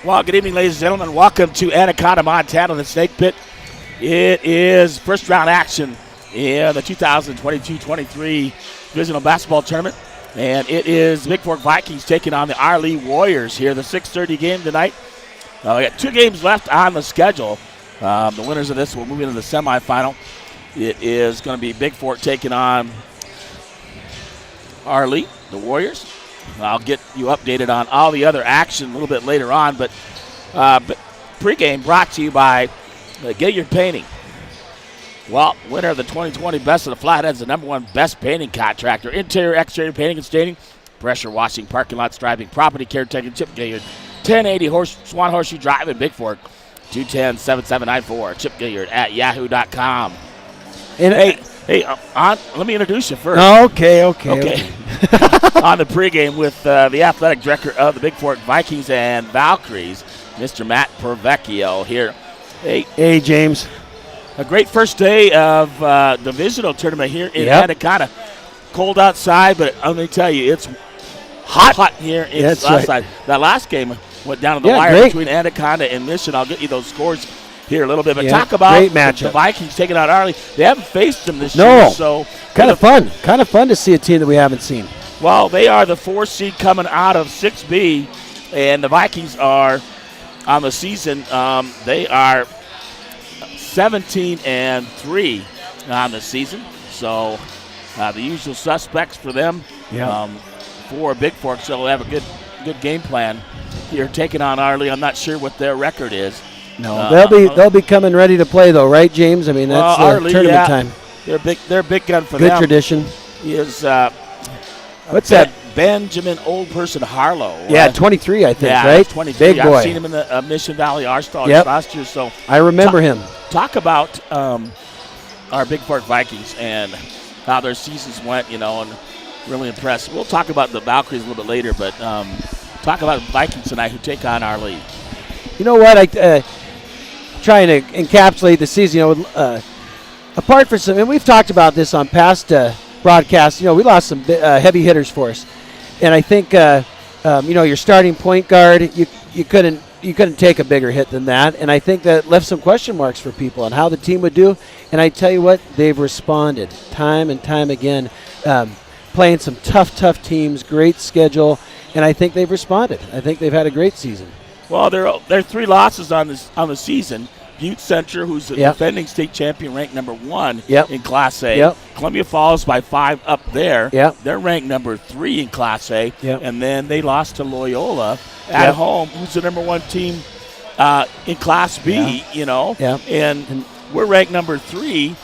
Well, good evening, ladies and gentlemen. Welcome to Anaconda, Montana, the Snake Pit. It is first round action in the 2022-23 Divisional Basketball Tournament. And it is Bigfork Vikings taking on the Arlee Warriors here, the 6:30 game tonight. We got 2 games left on the schedule. The winners of this will move into the semifinal. It is going to be Bigfork taking on Arlee, the Warriors. I'll get you updated on all the other action a little bit later on, but pregame brought to you by Gilliard Painting. Well, winner of the 2020 Best of the Flatheads, the #1 best painting contractor. Interior, exterior painting and staining, pressure washing, parking lot striping, property caretaking, Chip Gilliard, 1080 Swan Horseshoe Drive in Bigfork, 210-7794, Chip Gilliard at yahoo.com. And Hey, let me introduce you first. Okay. On the pregame with the athletic director of the Bigfork Vikings and Valkyries, Mr. Matt Pervecchio here. Hey, James. A great first day of Divisional tournament here in Anaconda. Cold outside, but I'm going to tell you, it's hot here inside. Right. That last game went down to the wire between Anaconda and Mission. I'll get you those scores here a little bit, but talk about the Vikings taking out Arlee. They haven't faced them this year, so kind of fun to see a team that we haven't seen. Well, they are the 4th seed coming out of 6B, and the Vikings are on the season. They are 17-3 on the season, so the usual suspects for them. For Bigfork, so they'll have a good game plan here taking on Arlee. I'm not sure what their record is. No, they'll be coming ready to play though, right, James? I mean, that's Arlee, tournament time. They're a big gun for them. Good tradition. He is what's that? Benjamin Old Person Harlow. 23, I think, right? Yeah, 23. Big boy. I've seen him in the Mission Valley All-Stars last year, so I remember him. Talk about our Bigfork Vikings and how their seasons went, and really impressed. We'll talk about the Valkyries a little bit later, but talk about the Vikings tonight who take on Arlee. You know what? Trying to encapsulate the season, apart from some, and we've talked about this on past broadcasts, we lost some heavy hitters for us. And I think, your starting point guard, you couldn't take a bigger hit than that. And I think that left some question marks for people on how the team would do. And I tell you what, they've responded time and time again, playing some tough teams, great schedule. And I think they've responded. I think they've had a great season. Well, there are 3 losses on the season. Butte Central, who's the defending state champion, ranked #1 in Class A. Columbia Falls by 5 up there. They're ranked #3 in Class A. And then they lost to Loyola at home, who's the #1 team in Class B, And we're ranked #3.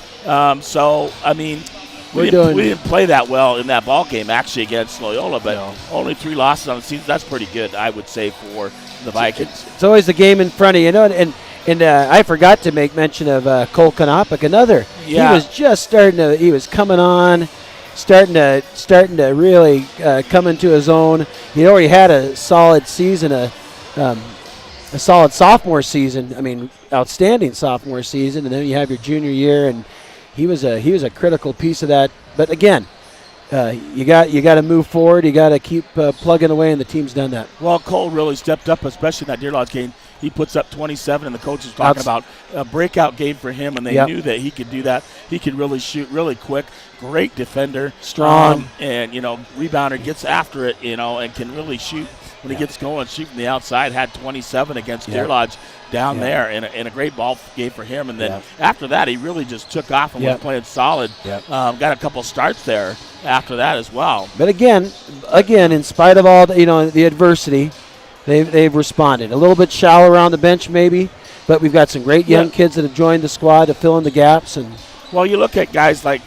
So, I mean, we didn't play that well in that ball game, actually, against Loyola, but only 3 losses on the season. That's pretty good, I would say, for the Vikings. It's always the game in front of you, and I forgot to make mention of Cole Konopik, another. He was just he was coming on, starting to really come into his own. He already had a solid season, a solid sophomore season. I mean, outstanding sophomore season, and then you have your junior year, and he was a critical piece of that. But again, you got to move forward. You got to keep plugging away, and the team's done that. Well, Cole really stepped up, especially in that Deer Lodge game. He puts up 27, and the coach is talking about a breakout game for him, and they knew that he could do that. He could really shoot really quick. Great defender. Strong. And, rebounder, gets after it, and can really shoot when he gets going. Shoot from the outside, had 27 against Deer Lodge down there, and a great ball game for him. And then after that, he really just took off and was playing solid. Got a couple starts there after that as well. But again, in spite of all the adversity, they've responded. A little bit shallow around the bench maybe, but we've got some great young kids that have joined the squad to fill in the gaps. And well, you look at guys like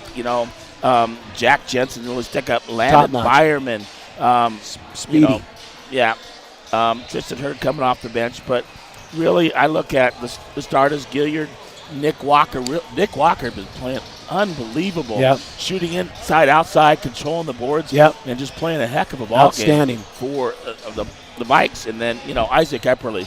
Jack Jensen really stick up, Landon Byerman, Speedy, Tristan Hurd coming off the bench, but really I look at the starters: Gilliard, Nick Walker. Nick Walker has been playing unbelievable, shooting inside, outside, controlling the boards, and just playing a heck of a ball game for the Vikes. And then Isaac Epperly,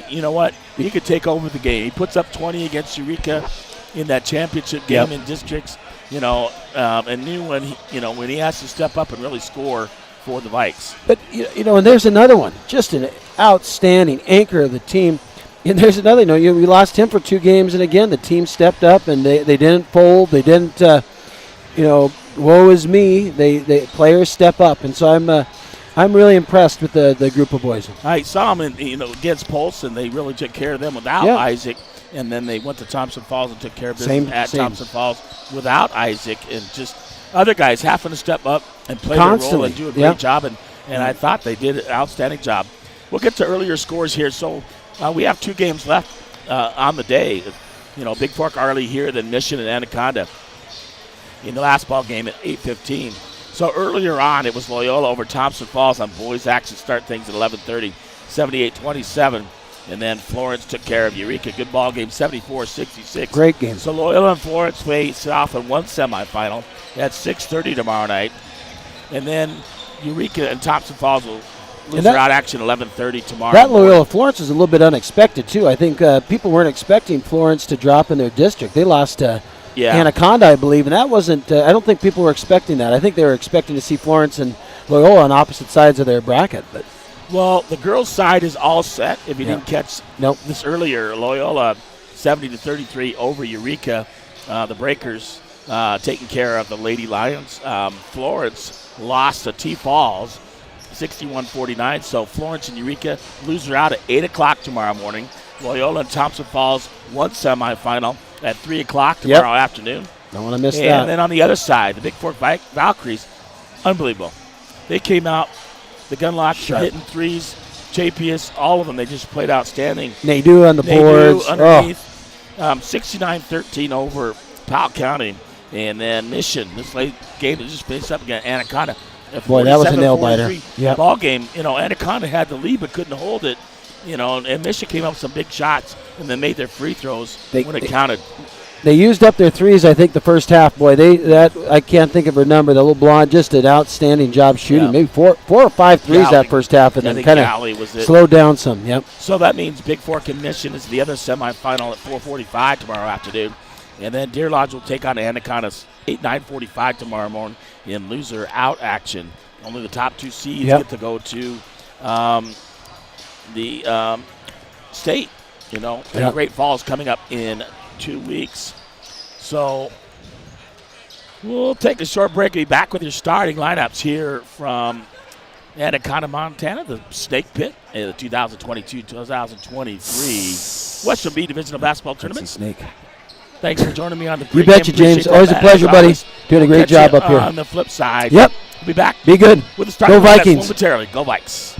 you know what? He could take over the game. He puts up 20 against Eureka in that championship game in districts. and knew when he has to step up and really score for the Vikes. But and there's another one, just an outstanding anchor of the team. And there's another, we lost him for 2 games, and again the team stepped up and they didn't fold. They didn't, woe is me. They players step up, and so I'm really impressed with the group of boys. I saw them against Polson. They really took care of them without Isaac. And then they went to Thompson Falls and took care of business at Thompson Falls without Isaac. And just other guys having to step up and play their role and do a great job. And I thought they did an outstanding job. We'll get to earlier scores here. So we have 2 games left on the day. Bigfork, Arlee here, then Mission and Anaconda in the last ball game at 8:15. So earlier on, it was Loyola over Thompson Falls on boys action. Start things at 11:30, 78-27. And then Florence took care of Eureka. Good ball game, 74-66. Great game. So Loyola and Florence face off in one semifinal at 6:30 tomorrow night. And then Eureka and Thompson Falls will lose their out action 11:30 tomorrow. That Loyola Florence is a little bit unexpected, too. I think people weren't expecting Florence to drop in their district. They lost Anaconda, I believe, and that wasn't I don't think people were expecting that. I think they were expecting to see Florence and Loyola on opposite sides of their bracket, but well, the girls' side is all set. If you didn't catch this earlier, Loyola 70-33 over Eureka. The Breakers taking care of the Lady Lions. Florence lost to T Falls 61-49. So Florence and Eureka lose her out at 8 o'clock tomorrow morning. Loyola and Thompson Falls one semifinal at 3 o'clock tomorrow afternoon. Don't want to miss that. And then on the other side, the Bigfork Valkyries, unbelievable. They came out. The Gunlock hitting threes, Chapius, all of them. They just played outstanding. Nadu on the boards. Underneath, 69-13 over Powell County. And then Mission, this late game that just finished up against Anaconda. Boy, that was a nail-biter. Ball game. Anaconda had the lead but couldn't hold it. And Mission came up with some big shots and then made their free throws when it counted. They used up their threes, I think, the first half. Boy, I can't think of her number. The little blonde, just an outstanding job shooting. Yeah. Maybe four or five threes that first half, and then kind of slowed down some. Yep. So that means Bigfork and Mission is the other semifinal at 4:45 tomorrow afternoon, and then Deer Lodge will take on Anaconda's 9:45 tomorrow morning in loser out action. Only the top 2 seeds get to go to the state. And Great Falls coming up in 2 weeks. So we'll take a short break and be back with your starting lineups here from Anaconda, Montana, the Snake Pit, the 2022-2023 Western B Divisional Basketball Tournament. Snake. Thanks for joining me on the pregame. You betcha, James. Always a pleasure, buddy. Doing a great job up here. On the flip side. Yep. We'll be back. Be good. With the starting Go Vikings. Momentarily. Go Vikes.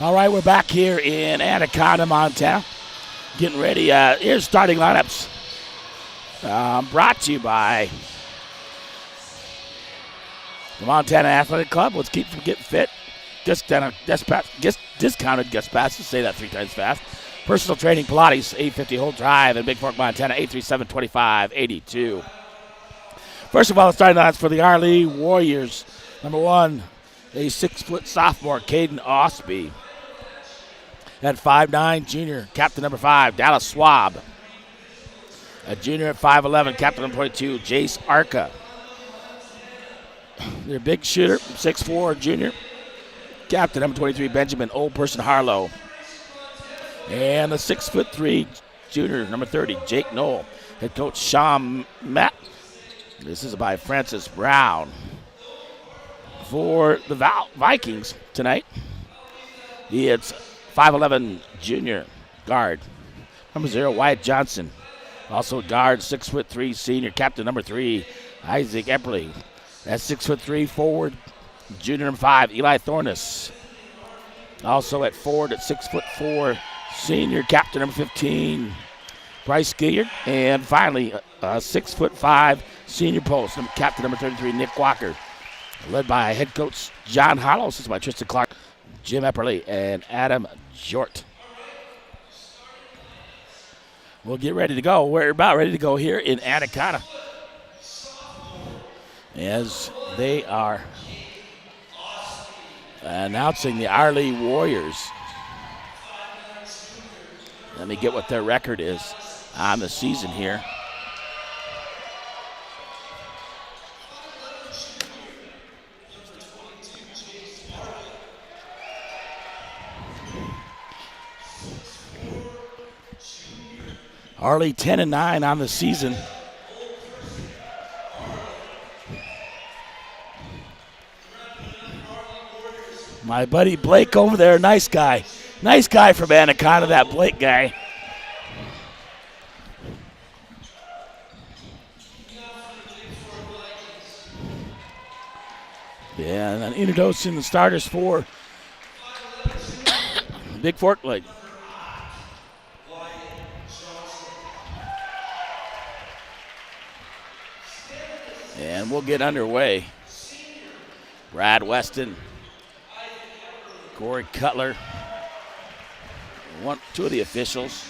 All right, we're back here in Anaconda, Montana. Getting ready. Here's starting lineups. Brought to you by the Montana Athletic Club. Let's keep from getting fit. Discounted guest passes. Say that 3 times fast. Personal training, Pilates, 850 Holt Drive in Bigfork, Montana, 837-2582. First of all, the starting lines for the Arlee Warriors. Number 1, a 6-foot sophomore, Caden Osby. At 5'9", junior, captain number 5, Dallas Swab. A junior at 5'11", captain number 22, Jace Arca. Their big shooter, 6'4", junior, captain number 23, Benjamin Old Person Harlow. And the 6'3", junior, number 30, Jake Knoll. Head coach Sean Matt. This is by Francis Brown. For the Vikings tonight, it's 5'11", junior guard, number 0, Wyatt Johnson. Also guard, 6'3", senior, captain number 3, Isaac Epperly. That's 6'3", forward, junior number 5, Eli Thornus. Also at forward at 6'4", senior, captain number 15, Bryce Gilliard. And finally, 6'5", senior post, captain number 33, Nick Walker. Led by head coach John Hollow, this is by Tristan Clark, Jim Epperly, and Adam Jort. We'll get ready to go. We're about ready to go here in Anaconda as they are announcing the Arlee Warriors. Let me get what their record is on the season here. Arlee 10-9 on the season. My buddy Blake over there, nice guy. Nice guy from Anaconda, that Blake guy. Yeah, and then introducing the starters for Bigfork. Like, and we'll get underway. Brad Weston, Corey Cutler, two of the officials,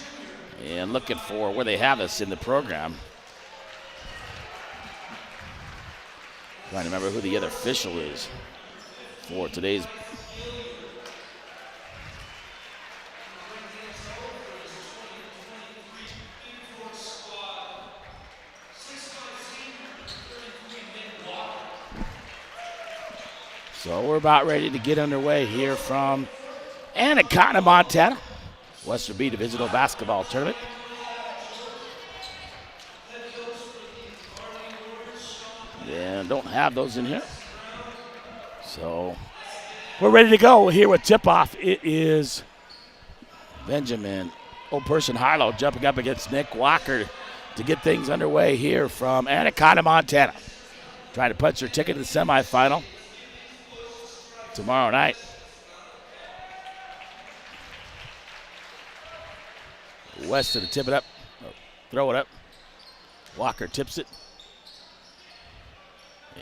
and looking for where they have us in the program. Trying to remember who the other official is for today's. So we're about ready to get underway here from Anaconda, Montana. Western B Divisional Basketball Tournament. And don't have those in here. So we're ready to go here with tip-off. It is Benjamin Old Person Harlow jumping up against Nick Walker to get things underway here from Anaconda, Montana. Trying to punch their ticket to the semifinal tomorrow night. Weston to tip it up, throw it up. Walker tips it.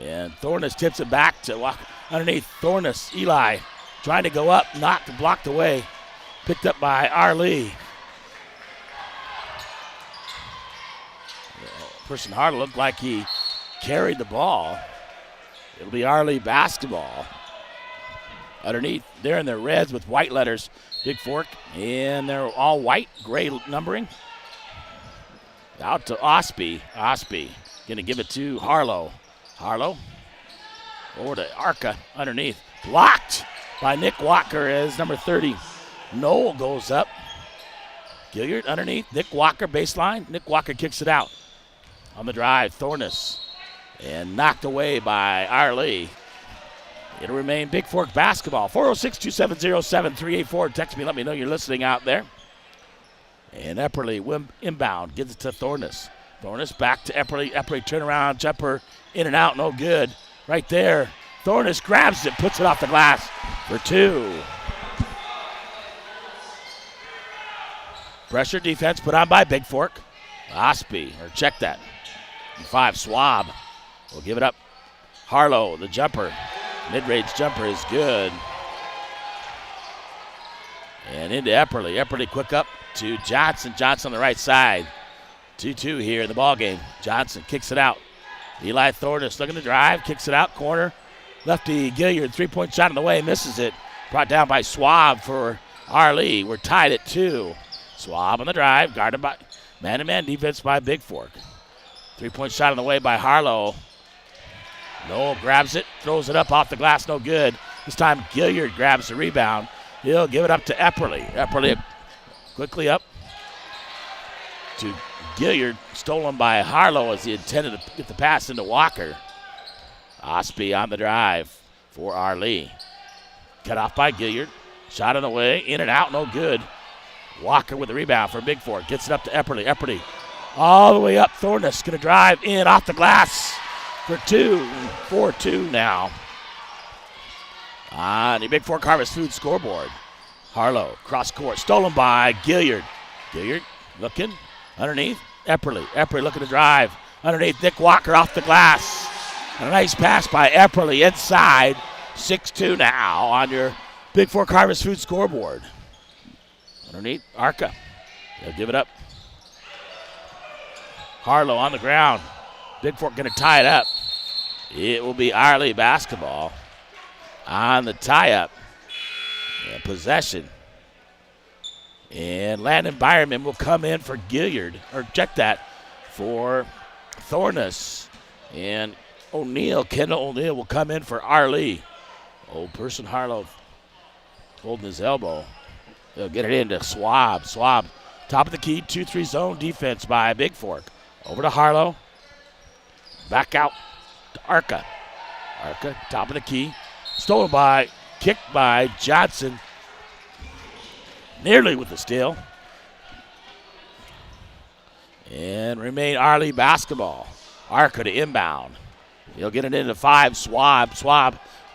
And Thornus tips it back to Walker. Underneath Thornus, Eli trying to go up, knocked, blocked away. Picked up by Arlee. Person Harlow looked like he carried the ball. It'll be Arlee basketball. Underneath, they're in their reds with white letters, Bigfork, and they're all white, gray numbering. Out to Osby. Osby going to give it to Harlow. Harlow over to Arca underneath. Blocked by Nick Walker as number 30. Noel goes up. Gilliard underneath. Nick Walker baseline. Nick Walker kicks it out. On the drive, Thornus. And knocked away by Arlee. It'll remain Bigfork basketball. 406-270-7384. Text me, let me know you're listening out there. And Epperly inbound, gives it to Thornus. Thornus back to Epperly. Epperly turnaround jumper, in and out, no good. Right there. Thornus grabs it, puts it off the glass for two. Pressure defense put on by Bigfork. Osby, or check that. 5, Swab will give it up. Harlow, the jumper. Mid-range jumper is good. And into Epperly. Epperly quick up to Johnson. Johnson on the right side. 2-2 here in the ballgame. Johnson kicks it out. Eli Thornus looking to drive, kicks it out, corner. Lefty Gilliard, 3-point shot on the way, misses it. Brought down by Swab for Arlee. We're tied at 2. Swab on the drive, guarded by man-to-man defense by Bigfork. 3-point shot on the way by Harlow. Noel grabs it, throws it up off the glass, no good. This time Gilliard grabs the rebound. He'll give it up to Epperly. Epperly quickly up to Gilliard, stolen by Harlow as he intended to get the pass into Walker. Osby on the drive for Arlee. Cut off by Gilliard. Shot on the way, in and out, no good. Walker with the rebound for Bigfork. Gets it up to Epperly. Epperly all the way up. Thornus going to drive in off the glass for 2. 4-2 now. On the Bigfork Harvest Food scoreboard. Harlow, cross court, stolen by Gilliard. Gilliard looking underneath. Epperly. Epperly looking to drive. Underneath Nick Walker off the glass. And a nice pass by Epperly inside. 6-2 now on your Bigfork Harvest Food scoreboard. Underneath Arca. They'll give it up. Harlow on the ground. Bigfork going to tie it up. It will be Arlee basketball on the tie-up. And possession. And Landon Byerman will come in for Gilliard, or check that, for Thornus. And Kendall O'Neill will come in for Arlee. Old person Harlow holding his elbow. They'll get it into Swab. Swab, top of the key, 2-3 zone defense by Bigfork. Over to Harlow. Back out to Arca. Arca, top of the key. Stolen by, kicked by Johnson. Nearly with the steal. And remain Arlee basketball. Arca to inbound. He'll get it into 5. Swab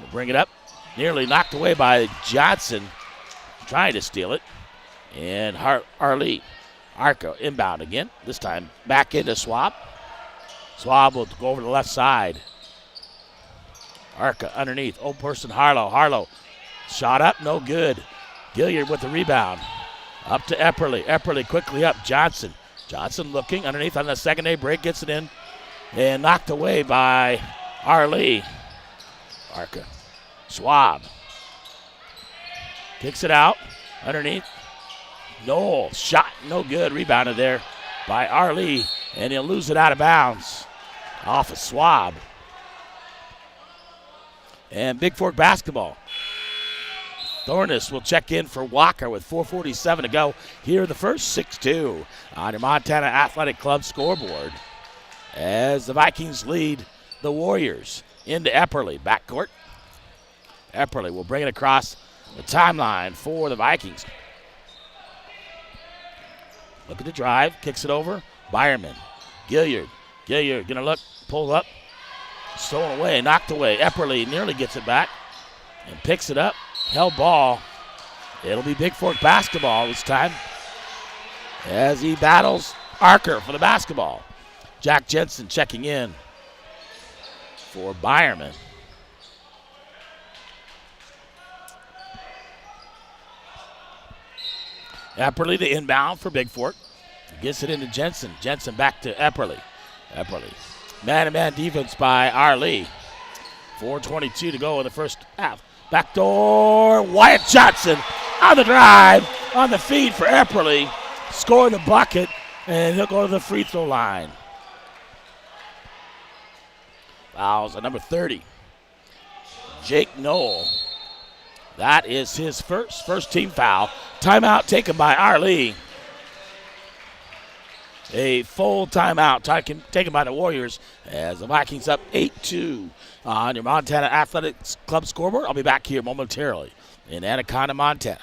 will bring it up. Nearly knocked away by Johnson. Trying to steal it. And Arlee. Arca inbound again. This time back into Swab. Swab will go over to the left side. Arca underneath. Old person Harlow. Harlow shot up. No good. Gilliard with the rebound. Up to Epperly. Epperly quickly up. Johnson. Johnson looking underneath on the second-day break. Gets it in. And knocked away by Arlee. Arca. Swab. Kicks it out. Underneath. Noel. Shot. No good. Rebounded there by Arlee. And he'll lose it out of bounds. Off of Swab. And Bigfork basketball. Thornus will check in for Walker with 4:47 to go. Here the first. 6-2 on your Montana Athletic Club scoreboard. As the Vikings lead the Warriors into Epperly. Backcourt. Epperly will bring it across the timeline for the Vikings. Look at the drive. Kicks it over. Byerman. Gilliard. Gilliard going to look. Pull up. Stolen away. Knocked away. Epperly nearly gets it back and picks it up. Held ball. It'll be Bigfork basketball this time as he battles Archer for the basketball. Jack Jensen checking in for Byerman. Epperly the inbound for Bigfork. Gets it into Jensen. Jensen back to Epperly. Epperly. Man-to-man defense by Arlee. 4:22 to go in the first half. Backdoor, Wyatt Johnson on the drive, on the feed for Epperly. Scoring the bucket, and he'll go to the free throw line. Fouls at number 30. Jake Noel. That is his first team foul. Timeout taken by Arlee. A full timeout taken by the Warriors as the Vikings up 8-2 on your Montana Athletics Club scoreboard. I'll be back here momentarily in Anaconda, Montana.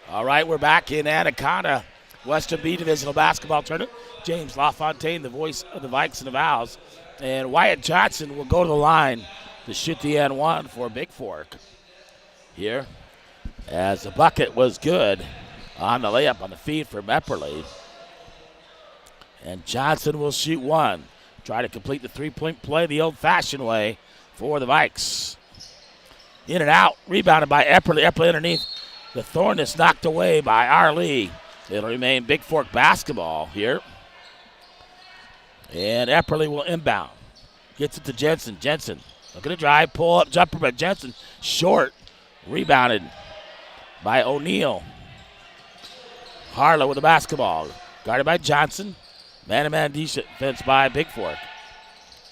All right, we're back in Anaconda, Western B Divisional Basketball Tournament. James LaFontaine, the voice of the Vikes and the Vows. And Wyatt Johnson will go to the line to shoot the N1 for Bigfork. Here, as the bucket was good on the layup on the feed for Epperly. And Johnson will shoot one. Try to complete the three-point play the old-fashioned way for the Vikes. In and out, rebounded by Epperly. Epperly underneath. The thorn is knocked away by Arlee. It'll remain Bigfork basketball here. And Epperly will inbound. Gets it to Jensen. Jensen looking to drive, pull up, jumper, but Jensen short. Rebounded by O'Neal. Harlow with the basketball. Guarded by Johnson. Man-to-man defense by Bigfork.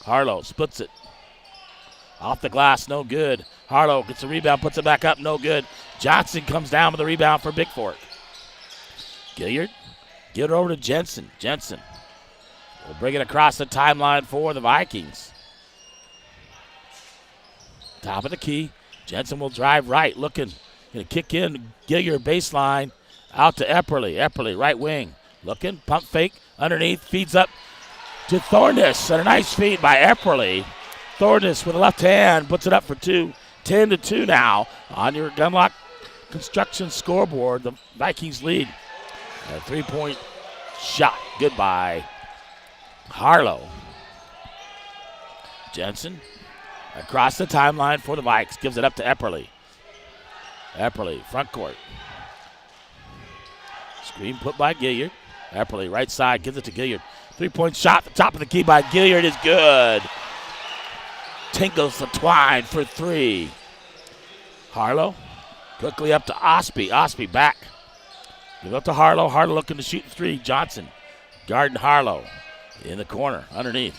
Harlow splits it. Off the glass, no good. Harlow gets a rebound, puts it back up, no good. Johnson comes down with the rebound for Bigfork. Gilliard, get it over to Jensen. Jensen will bring it across the timeline for the Vikings. Top of the key. Jensen will drive right, looking. Going to kick in. Gilliard baseline. Out to Epperly. Epperly, right wing. Looking, pump fake. Underneath, feeds up to Thorness. And a nice feed by Epperly. Thorness with a left hand puts it up for two. 10-2 now on your Gunlock Construction scoreboard. The Vikings lead. A three-point shot. Goodbye. Harlow. Jensen across the timeline for the Vikes. Gives it up to Epperly. Epperly, front court. Screen put by Gilliard. Epperly, right side, gives it to Gilliard. Three-point shot, the top of the key by Gilliard is good. Tingles the twine for three. Harlow, quickly up to Osby. Osby back. Give it up to Harlow. Harlow looking to shoot three. Johnson, guarding Harlow. In the corner, underneath.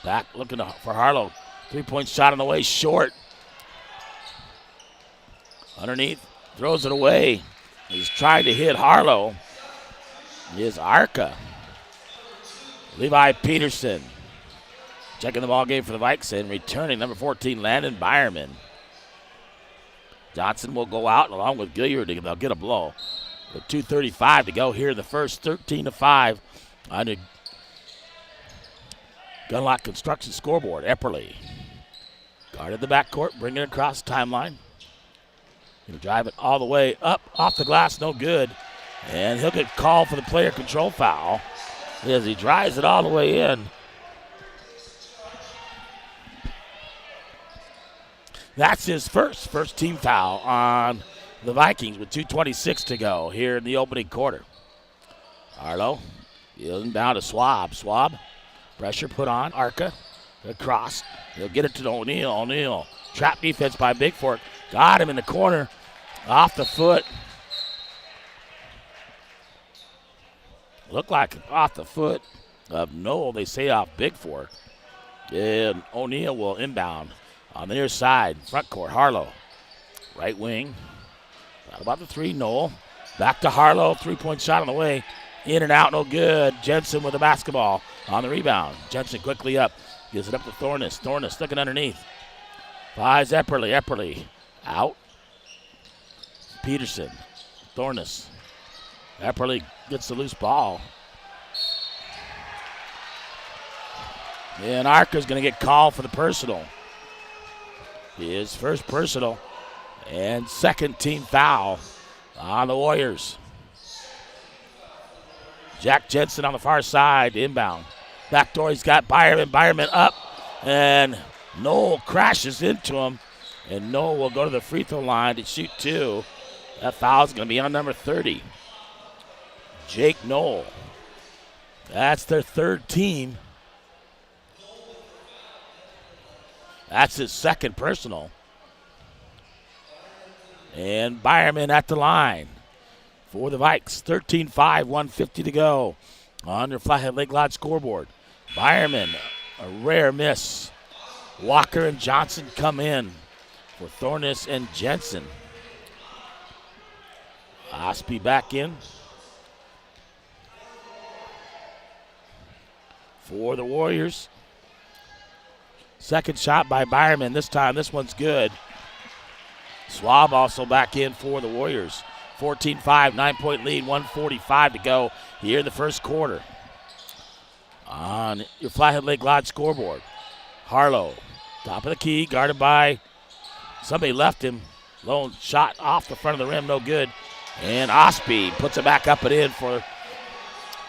Back looking for Harlow. Three-point shot on the way, short. Underneath, throws it away. He's trying to hit Harlow. Is Arca. Levi Peterson checking the ball game for the Vikes and returning number 14, Landon Byerman. Johnson will go out along with Gilliard. They'll get a blow. With 2:35 to go here in the first, 13-5 on the Gunlock Construction scoreboard. Epperly guarded the backcourt, bringing it across the timeline. He'll drive it all the way up, off the glass, no good. And he'll get called for the player control foul as he drives it all the way in. That's his first team foul on the Vikings with 2:26 to go here in the opening quarter. Harlow inbound to Swab. Swab, pressure put on. Arca across. He'll get it to O'Neal. O'Neal, trap defense by Bigfork. Got him in the corner, off the foot. Looked like off the foot of Noel. They say off Bigfork. And O'Neal will inbound on the near side, front court. Harlow, right wing. Not about the three, Noel. Back to Harlow, three-point shot on the way. In and out, no good. Jensen with the basketball on the rebound. Jensen quickly up, gives it up to Thorness. Thorness looking underneath. Finds Epperly. Epperly out. Peterson. Thorness. Epperly gets the loose ball. And Arca's going to get called for the personal. His first personal and second team foul on the Warriors. Jack Jensen on the far side, inbound. Backdoor, he's got Byerman. Byerman up, and Noel crashes into him. And Noel will go to the free throw line to shoot two. That foul is going to be on number 30. Jake Noel. That's their third team. That's his second personal. And Byerman at the line for the Vikes. 13-5, 1:50 to go on your Flathead Lake Lodge scoreboard. Byerman, a rare miss. Walker and Johnson come in for Thorness and Jensen. Osby back in for the Warriors. Second shot by Byerman. This time, this one's good. Swab also back in for the Warriors. 14-5, 9-point lead, 1:45 to go here in the first quarter. On your Flathead Lake Lodge scoreboard, Harlow, top of the key, guarded by somebody left him. Lone shot off the front of the rim, no good. And Osby puts it back up and in for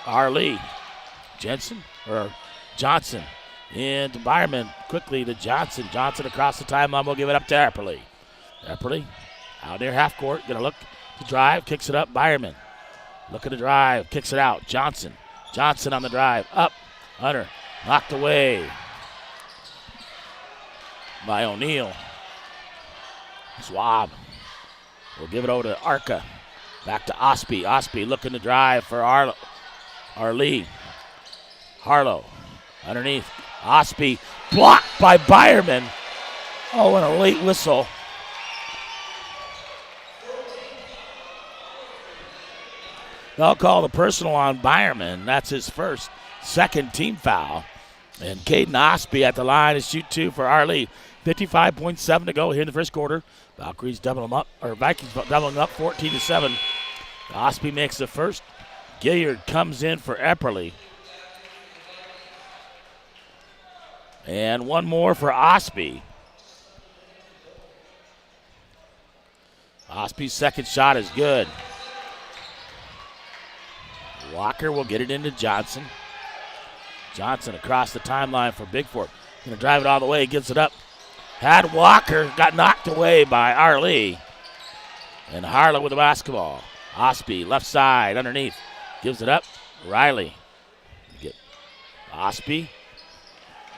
Arlee. Johnson into Byerman, quickly to Johnson. Johnson across the timeline, we'll give it up to Arlee. Arlee out near half court, gonna look to drive, kicks it up, Byerman. Looking to drive, kicks it out, Johnson. Johnson on the drive, up, under, knocked away by O'Neal. Swab will give it over to Arca. Back to Osby. Osby looking to drive for Arlee. Harlow underneath. Osby blocked by Byerman. Oh, and a late whistle. They'll call the personal on Byerman. That's his second team foul. And Caden Osby at the line to shoot 2 for Arlee. 55.7 to go here in the first quarter. Valkyries doubling them up, or Vikings doubling up 14-7. Osby makes the first. Gilliard comes in for Epperly. And one more for Osby. Osby's second shot is good. Walker will get it into Johnson. Johnson across the timeline for Bigfork. Going to drive it all the way, gives it up. Had Walker, got knocked away by Arlee. And Harlow with the basketball. Osby, left side, underneath. Gives it up. Riley. Get Osby.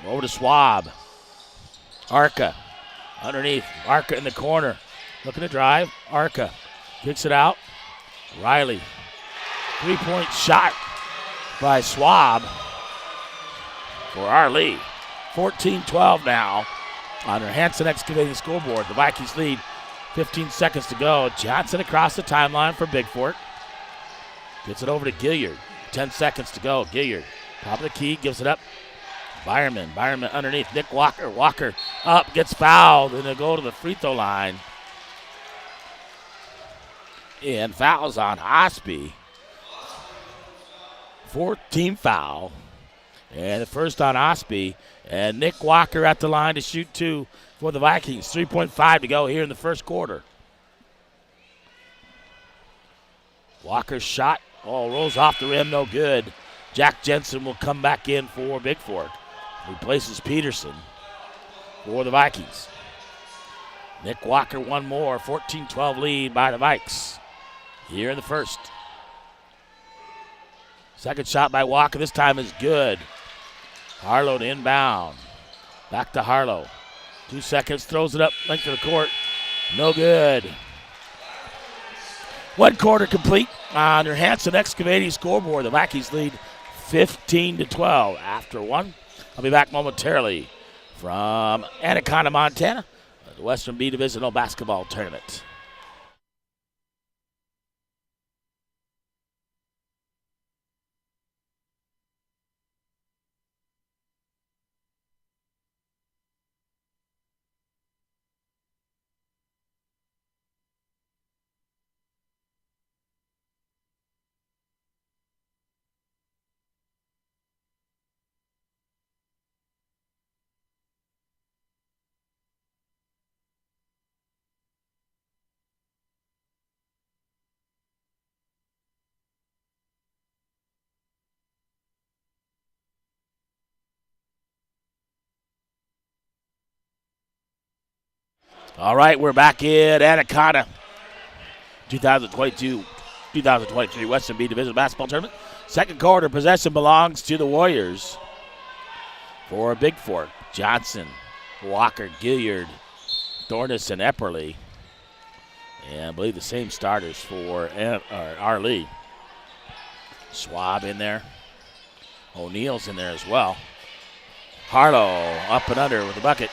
Over to Swab. Arca. Underneath. Arca in the corner. Looking to drive. Arca. Kicks it out. Riley. 3-point shot by Swab for Arlee. 14-12 now on their Hanson Excavating scoreboard. The Vikings lead. 15 seconds to go. Johnson across the timeline for Bigfork. Gets it over to Gilliard. 10 seconds to go. Gilliard, top of the key, gives it up. Byerman underneath. Nick Walker. Walker up, gets fouled, and they'll go to the free throw line. And fouls on Osby. 4th-team foul. And the first on Osby. And Nick Walker at the line to shoot 2 for the Vikings. 3.5 to go here in the first quarter. Walker's shot. Oh, rolls off the rim, no good. Jack Jensen will come back in for Bigfork. Replaces Peterson for the Vikings. Nick Walker one more. 14-12 lead by the Vikes here in the first. Second shot by Walker this time is good. Harlow to inbound. Back to Harlow. 2 seconds, throws it up, length of the court. No good. 1 quarter complete on their Hanson Excavating scoreboard. The Vikings lead 15-12 after 1. I'll be back momentarily from Anaconda, Montana, the Western B Divisional Basketball Tournament. All right, we're back in Anaconda. 2022-2023 Western B Division Basketball Tournament. Second quarter, possession belongs to the Warriors. For Bigfork, Johnson, Walker, Gilliard, Thornus, and Epperly. And I believe the same starters for Arlee. Swab in there. O'Neal's in there as well. Harlow up and under with the bucket.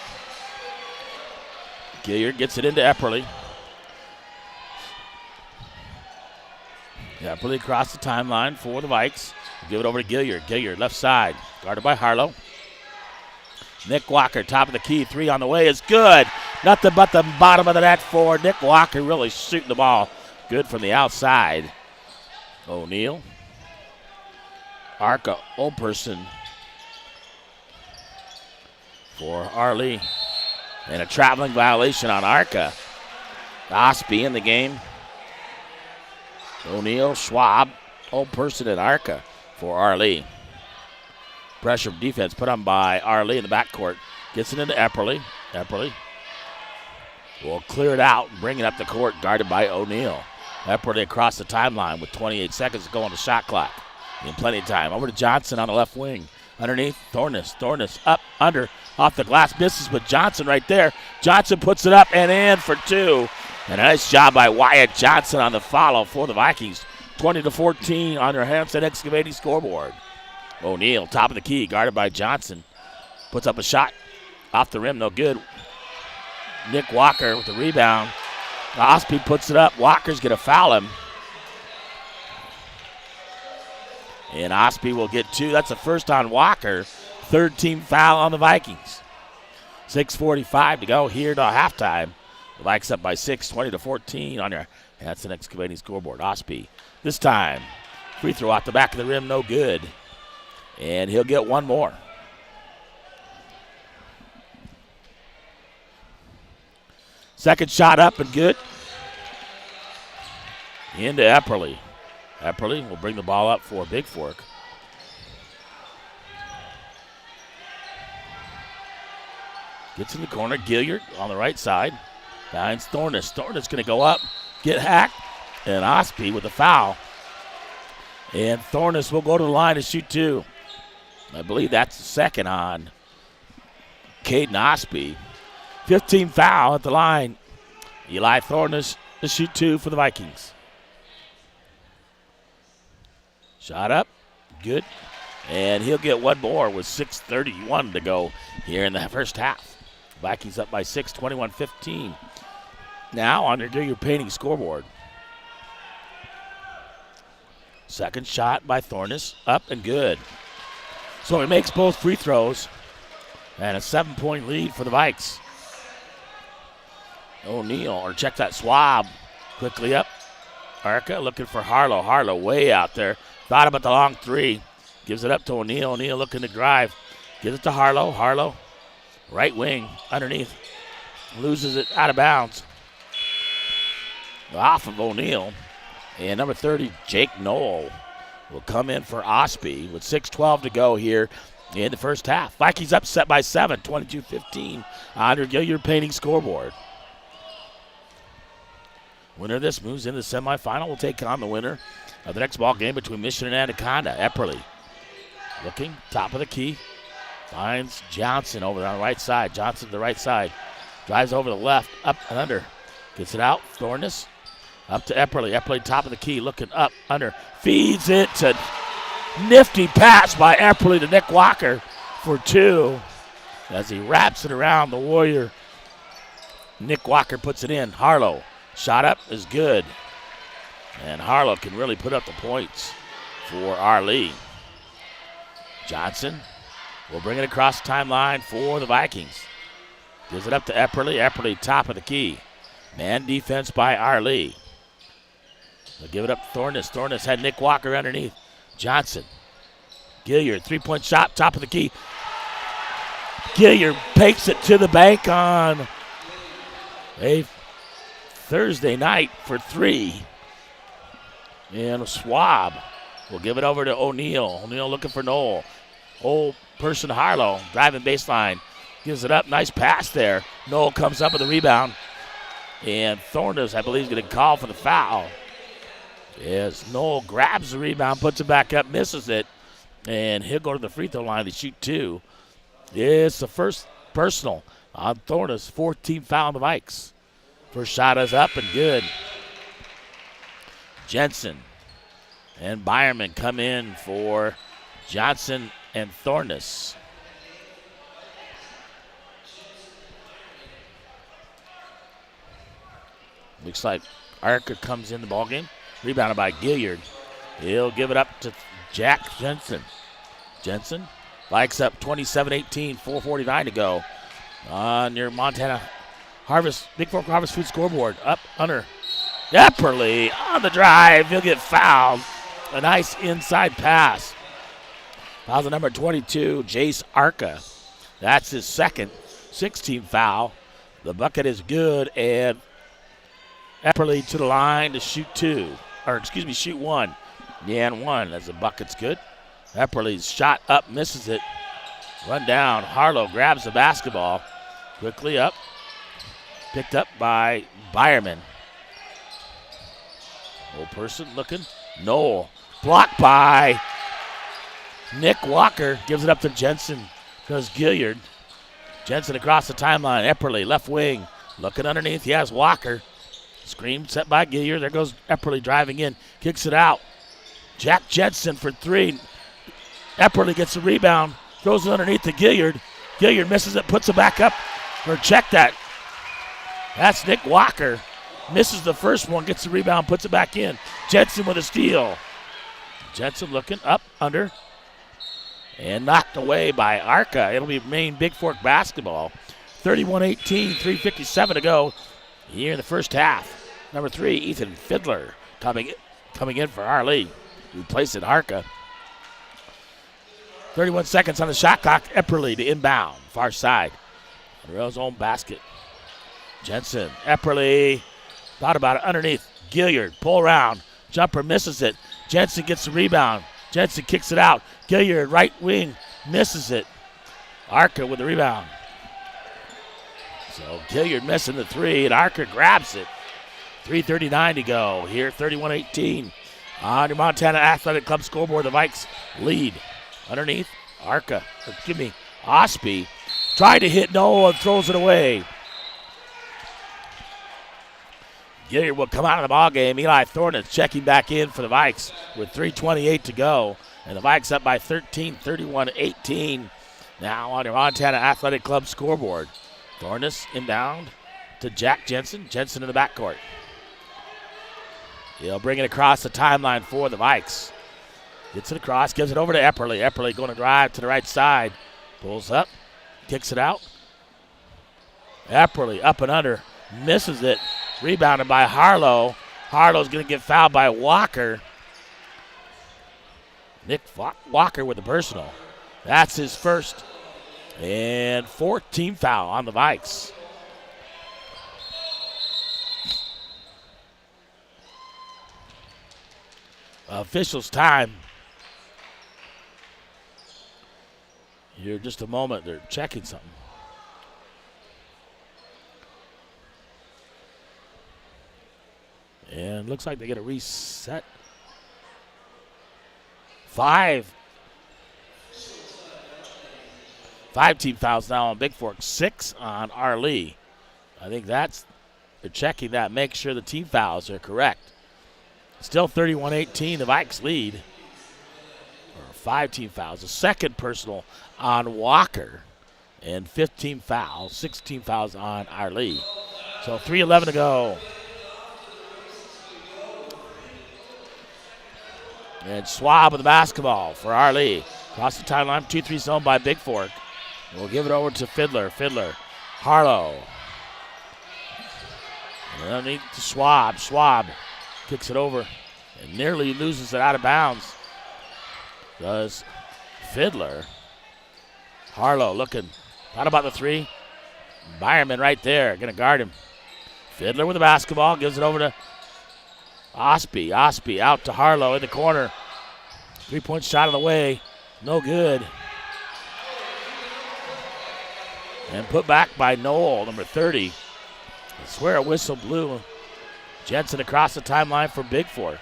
Gilliard gets it into Epperly. Epperly across the timeline for the Vikes. Give it over to Gilliard. Gilliard left side, guarded by Harlow. Nick Walker, top of the key, 3 on the way is good. Nothing but the bottom of the net for Nick Walker, really shooting the ball Good from the outside. O'Neal. Arca Olperson for Arlee. And a traveling violation on Arca. Osby in the game. O'Neal, Schwab, Olperson, and Arca for Arlee. Pressure defense put on by Arlee in the backcourt. Gets it into Epperly. Epperly will clear it out and bring it up the court, guarded by O'Neal. Epperly across the timeline with 28 seconds to go on the shot clock. In plenty of time. Over to Johnson on the left wing. Underneath, Thornus. Thornus up, under, off the glass. Misses, but Johnson right there. Johnson puts it up and in for two. And a nice job by Wyatt Johnson on the follow for the Vikings. 20-14 on their Hampstead Excavating scoreboard. O'Neal, top of the key, guarded by Johnson. Puts up a shot off the rim, no good. Nick Walker with the rebound. Osby puts it up. Walker's going to foul him. And Osby will get two. That's the first on Walker. Third team foul on the Vikings. 6:45 to go here to halftime. The Vikings up by 6, 20-14 on your Hanson Excavating scoreboard. Osby this time. Free throw out the back of the rim, no good. And he'll get one more. Second shot up and good. Into Epperly. Epperly will bring the ball up for Bigfork. Gets in the corner. Gilliard on the right side. Finds Thornus. Thornus going to go up, get hacked, and Osby with a foul. And Thornus will go to the line to shoot two. I believe that's the second on Caden Osby. 15 foul at the line. Eli Thornus to shoot two for the Vikings. Shot up, good. And he'll get one more with 6:31 to go here in the first half. Vikings up by 6, 21-15. Now on your painting scoreboard. Second shot by Thornus, up and good. So he makes both free throws. And a 7-point lead for the Vikes. O'Neal, or check that, Schwab. Quickly up. Arca looking for Harlow. Harlow way out there. Thought about the long three. Gives it up to O'Neal. O'Neal looking to drive. Gives it to Harlow. Harlow, right wing, underneath. Loses it out of bounds. Off of O'Neal. And number 30, Jake Knoll, will come in for Osby with 6:12 to go here in the first half. Vikings upset by 7, 22-15 on your Gilliard Painting scoreboard. Winner of this moves into the semifinal. Will take on the winner of the next ball game between Mission and Anaconda. Epperly looking, top of the key. Finds Johnson over on the right side. Johnson to the right side. Drives over the left, up and under. Gets it out. Thornus up to Epperly. Epperly top of the key, looking up, under. Feeds it to nifty pass by Epperly to Nick Walker for two. As he wraps it around the Warrior. Nick Walker puts it in. Harlow. Shot up is good. And Harlow can really put up the points for Arlee. Johnson will bring it across the timeline for the Vikings. Gives it up to Epperly. Epperly top of the key. Man defense by Arlee. They'll give it up to Thornus. Thornus had Nick Walker underneath. Johnson. Gilliard, three-point shot, top of the key. Gilliard takes it to the bank on a Thursday night for three. And Schwab will give it over to O'Neal. O'Neal looking for Knoll. Old person Harlow driving baseline. Gives it up. Nice pass there. Knoll comes up with the rebound. And Thornus, I believe, is going to call for the foul. As Knoll grabs the rebound, puts it back up, misses it. And he'll go to the free throw line to shoot two. It's the first personal on Thornus. 14 foul on the Vikes. First shot is up and good. Jensen and Byerman come in for Johnson and Thornus. Looks like Arca comes in the ballgame. Rebounded by Gilliard. He'll give it up to Jack Jensen. Jensen likes up 27-18, 4:49 to go on your Montana Bigfork Harvest Food scoreboard. Up, under. Epperly on the drive. He'll get fouled. A nice inside pass. Foul's the number 22, Jace Arca. That's his second 16 foul. The bucket is good, and Epperly to the line to shoot shoot one. And one as the bucket's good. Epperly's shot up, misses it. Run down. Harlow grabs the basketball. Quickly up. Picked up by Byerman. Old person looking. Noel. Blocked by Nick Walker. Gives it up to Jensen. Goes Gilliard. Jensen across the timeline. Epperly, left wing. Looking underneath. He has Walker. Screen set by Gilliard. There goes Epperly driving in. Kicks it out. Jack Jensen for three. Epperly gets the rebound. Throws it underneath to Gilliard. Gilliard misses it. Puts it back up. Or check that. That's Nick Walker. Misses the first one. Gets the rebound. Puts it back in. Jensen with a steal. Jensen looking up, under. And knocked away by Arca. It'll be main Bigfork basketball. 31-18, 3:57 to go here in the first half. Number 3, Ethan Fiddler coming in for Arlee, replacing Arca. 31 seconds on the shot clock. Epperly to inbound, far side. Under his own basket. Jensen, Epperly, thought about it underneath. Gilliard, pull around. Jumper misses it. Jensen gets the rebound. Jensen kicks it out. Gilliard, right wing, misses it. Arca with the rebound. So Gilliard missing the three, and Arca grabs it. 3:39 to go here, 31-18. On your Montana Athletic Club scoreboard, the Vikes lead. Underneath, Ospey tried to hit Noah and throws it away. Gilliard will come out of the ball game. Eli Thornton checking back in for the Vikes with 3:28 to go. And the Vikes up by 13, 31-18. Now on your Montana Athletic Club scoreboard. Thornton inbound to Jack Jensen. Jensen in the backcourt. He'll bring it across the timeline for the Vikes. Gets it across, gives it over to Epperly. Epperly going to drive to the right side. Pulls up, kicks it out. Epperly up and under, misses it. Rebounded by Harlow. Harlow's going to get fouled by Walker. Nick Walker with the personal. That's his first. And 14 foul on the Vikes. Officials time. Here in just a moment, they're checking something. And looks like they get a reset. 5 team fouls now on Bigfork, 6 on Arlee. I think they're checking that, make sure the team fouls are correct. Still 31-18, the Vikes lead. Or 5 team fouls, a second personal on Walker, and 15 fouls, 16 fouls on Arlee. So 3:11 to go. And Schwab with the basketball for Arlee. Across the timeline, 2-3 zone by Bigfork. We'll give it over to Fiddler. Harlow. And underneath to Schwab. Schwab kicks it over and nearly loses it out of bounds. Does Fiddler. Harlow looking. Thought about the three. Byerman right there. Going to guard him. Fiddler with the basketball. Gives it over to Ospey. Ospey out to Harlow in the corner. 3-point shot on the way. No good. And put back by Noel, number 30. I swear a whistle blew. Jensen across the timeline for Bigfork.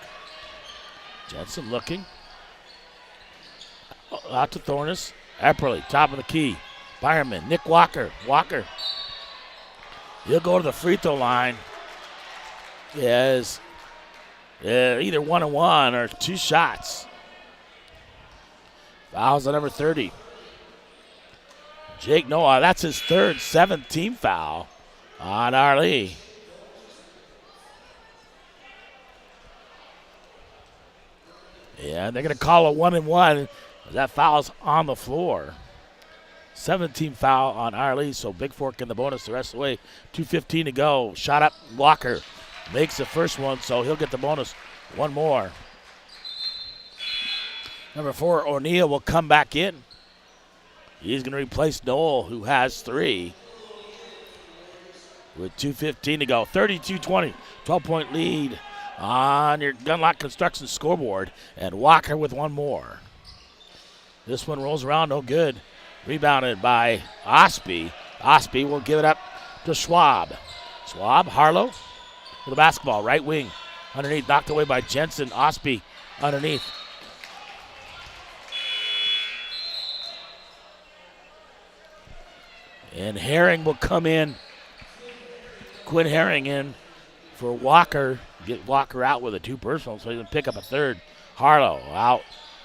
Jensen looking. Out to Thornton. Epperly, top of the key. Byerman, Nick Walker. Walker. He'll go to the free throw line. Yes. Either 1-1 or 2 shots. Fouls on number 30. Jake Noah, that's his third, 7th team foul on Arlee. Yeah, they're going to call a 1-1. That foul's on the floor. 17 foul on Arlee, so Bigfork in the bonus the rest of the way. 2:15 to go. Shot up, Walker. makes the first one, so he'll get the bonus. One more. Number 4, O'Neal, will come back in. He's going to replace Noel, who has 3. With 2:15 to go. 32-20. 12-point lead on your Gunlock Construction scoreboard. And Walker with one more. This one rolls around, no good. Rebounded by Osby. Osby will give it up to Schwab. Schwab, Harlow with the basketball. Right wing. Underneath, knocked away by Jensen. Osby underneath. And Herring will come in. Quinn Herring in for Walker. Get Walker out with a 2 personal, so he can pick up a third. Harlow out.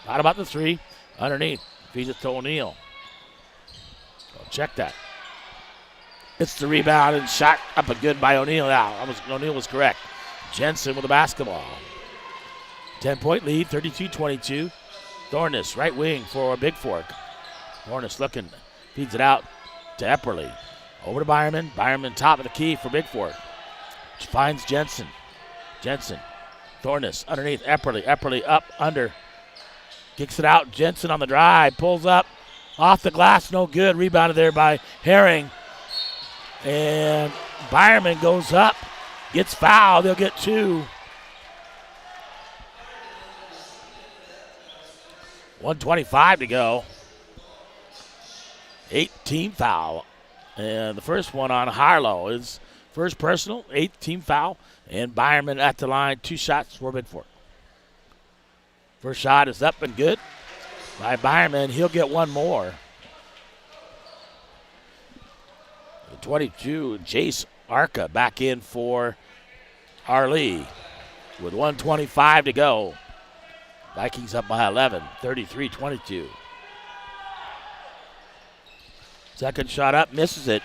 Not about the 3. Underneath. Feeds it to O'Neal. I'll check that. It's the rebound and shot up and good by O'Neal. O'Neal was correct. Jensen with the basketball. 10-point lead, 32-22. Thorness, right wing for Bigfork. Thorness looking, feeds it out to Epperly. Over to Byerman. Byerman top of the key for Bigfork. Finds Jensen. Jensen. Thorness underneath Epperly. Epperly up, under. Kicks it out. Jensen on the drive. Pulls up. Off the glass. No good. Rebounded there by Herring. And Byerman goes up. Gets fouled. They'll get 2. 1:25 to go. 8-team foul. And the first one on Harlow is first personal, 8-team foul. And Byerman at the line, 2 shots for Bigfork. First shot is up and good by Byerman. He'll get one more. The 22, Jace Arca back in for Arlee with 1:25 to go. Vikings up by 11, 33-22. Second shot up, misses it.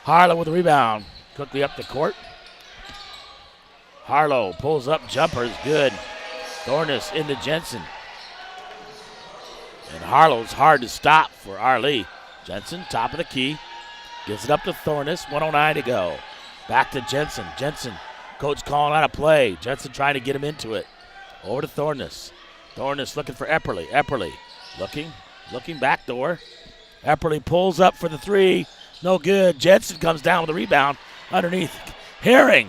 Harlow with the rebound. Quickly up the court. Harlow pulls up, jumper is good. Thorness into Jensen. And Harlow's hard to stop for Arlee. Jensen, top of the key. Gives it up to Thorness, 1:09 to go. Back to Jensen. Jensen, coach calling out a play. Jensen trying to get him into it. Over to Thorness. Thorness looking for Epperly. Epperly looking back door. Epperly pulls up for the 3. No good. Jensen comes down with a rebound underneath Herring.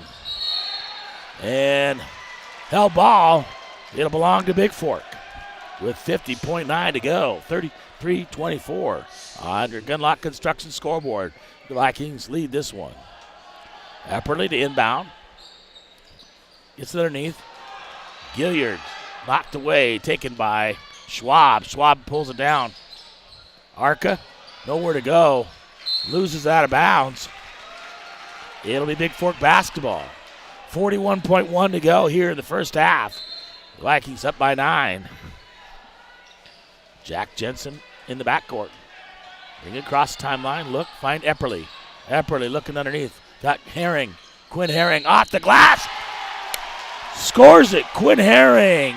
And held ball. It'll belong to Bigfork with 50.9 to go. 33-24 on your Gunlock Construction scoreboard. The Vikings lead this one. Epperly to inbound. Gets it underneath. Gilliard knocked away, taken by Schwab. Schwab pulls it down. Arca, nowhere to go. Loses out of bounds. It'll be Bigfork basketball. 41.1 to go here in the first half. The Vikings up by 9. Jack Jensen in the backcourt. Bring it across the timeline. Look, find Epperly. Epperly looking underneath. Got Herring. Quinn Herring off the glass. Scores it. Quinn Herring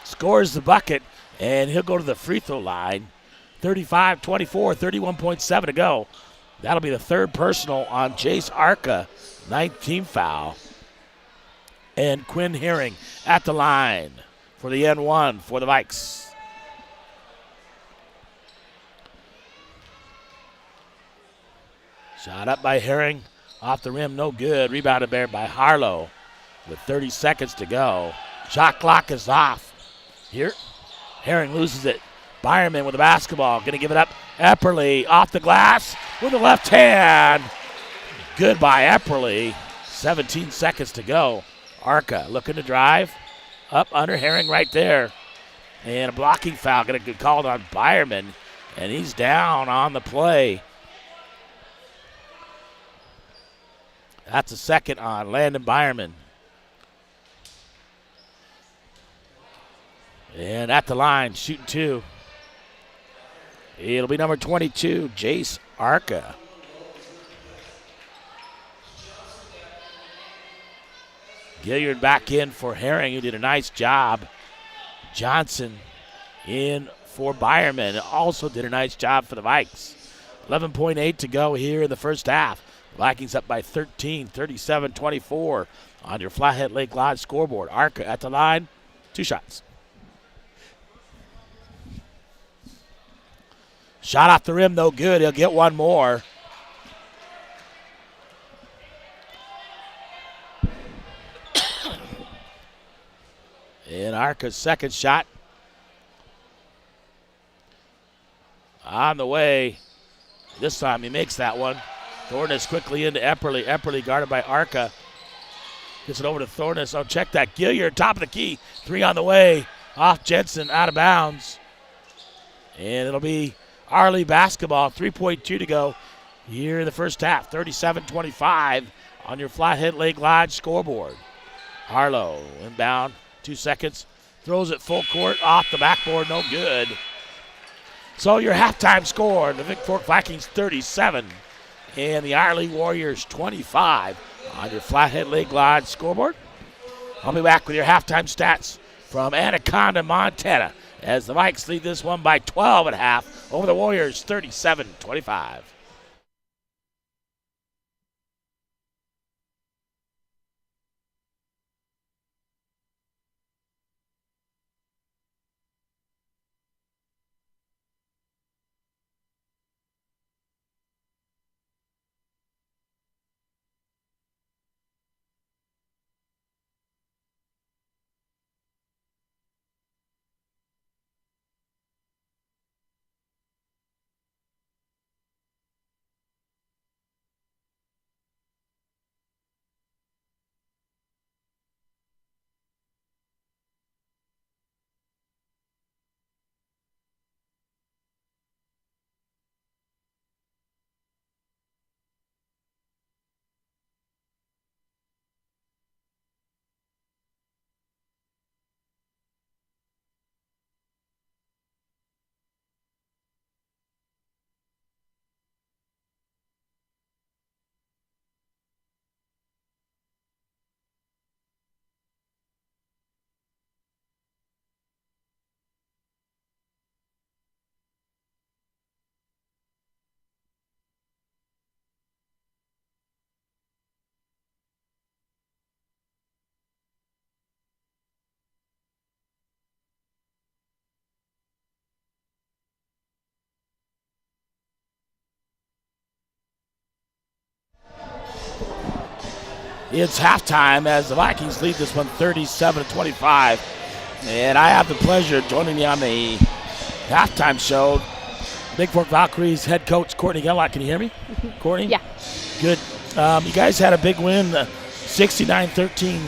scores the bucket, and he'll go to the free throw line. 35-24, 31.7 to go. That'll be the third personal on Jace Arca. 9th-team foul. And Quinn Herring at the line for the N1 for the Vikes. Shot up by Herring. Off the rim, no good. Rebounded there by Harlow with 30 seconds to go. Shot clock is off. Here, Herring loses it. Byerman with the basketball. Going to give it up. Epperly off the glass with the left hand. Good by Epperly. 17 seconds to go. Arca looking to drive. Up under Herring right there. And a blocking foul going to get called on Byerman. And he's down on the play. That's a second on Landon Byerman. And at the line, shooting 2. It'll be number 22, Jace Arca. Gilliard back in for Herring, who did a nice job. Johnson in for Byerman, also did a nice job for the Vikes. 11.8 to go here in the first half. Vikings up by 13, 37-24 on your Flathead Lake Lodge scoreboard. Arca at the line, 2 shots. Shot off the rim, no good. He'll get one more. And Arca's second shot on the way. This time he makes that one. Thornus quickly into Epperly. Epperly guarded by Arca. Gets it over to Thornus. Oh, check that. Gilliard, top of the key. 3 on the way. Off Jensen, out of bounds. And it'll be Arlee basketball. 3.2 to go here in the first half. 37-25 on your Flathead Lake Lodge scoreboard. Harlow inbound. 2 seconds. Throws it full court. Off the backboard. No good. So your halftime score, the Bigfork Vikings 37 and the Arlee Warriors 25 on your Flathead Lake Lodge scoreboard. I'll be back with your halftime stats from Anaconda, Montana, as the Vikes lead this one by 12 at half over the Warriors 37-25. It's halftime as the Vikings lead this one 37-25. And I have the pleasure of joining you on the halftime show. Bigfork Valkyries head coach Courtney Gellott. Can you hear me, Courtney? Yeah. Good. You guys had a big win, 69-13.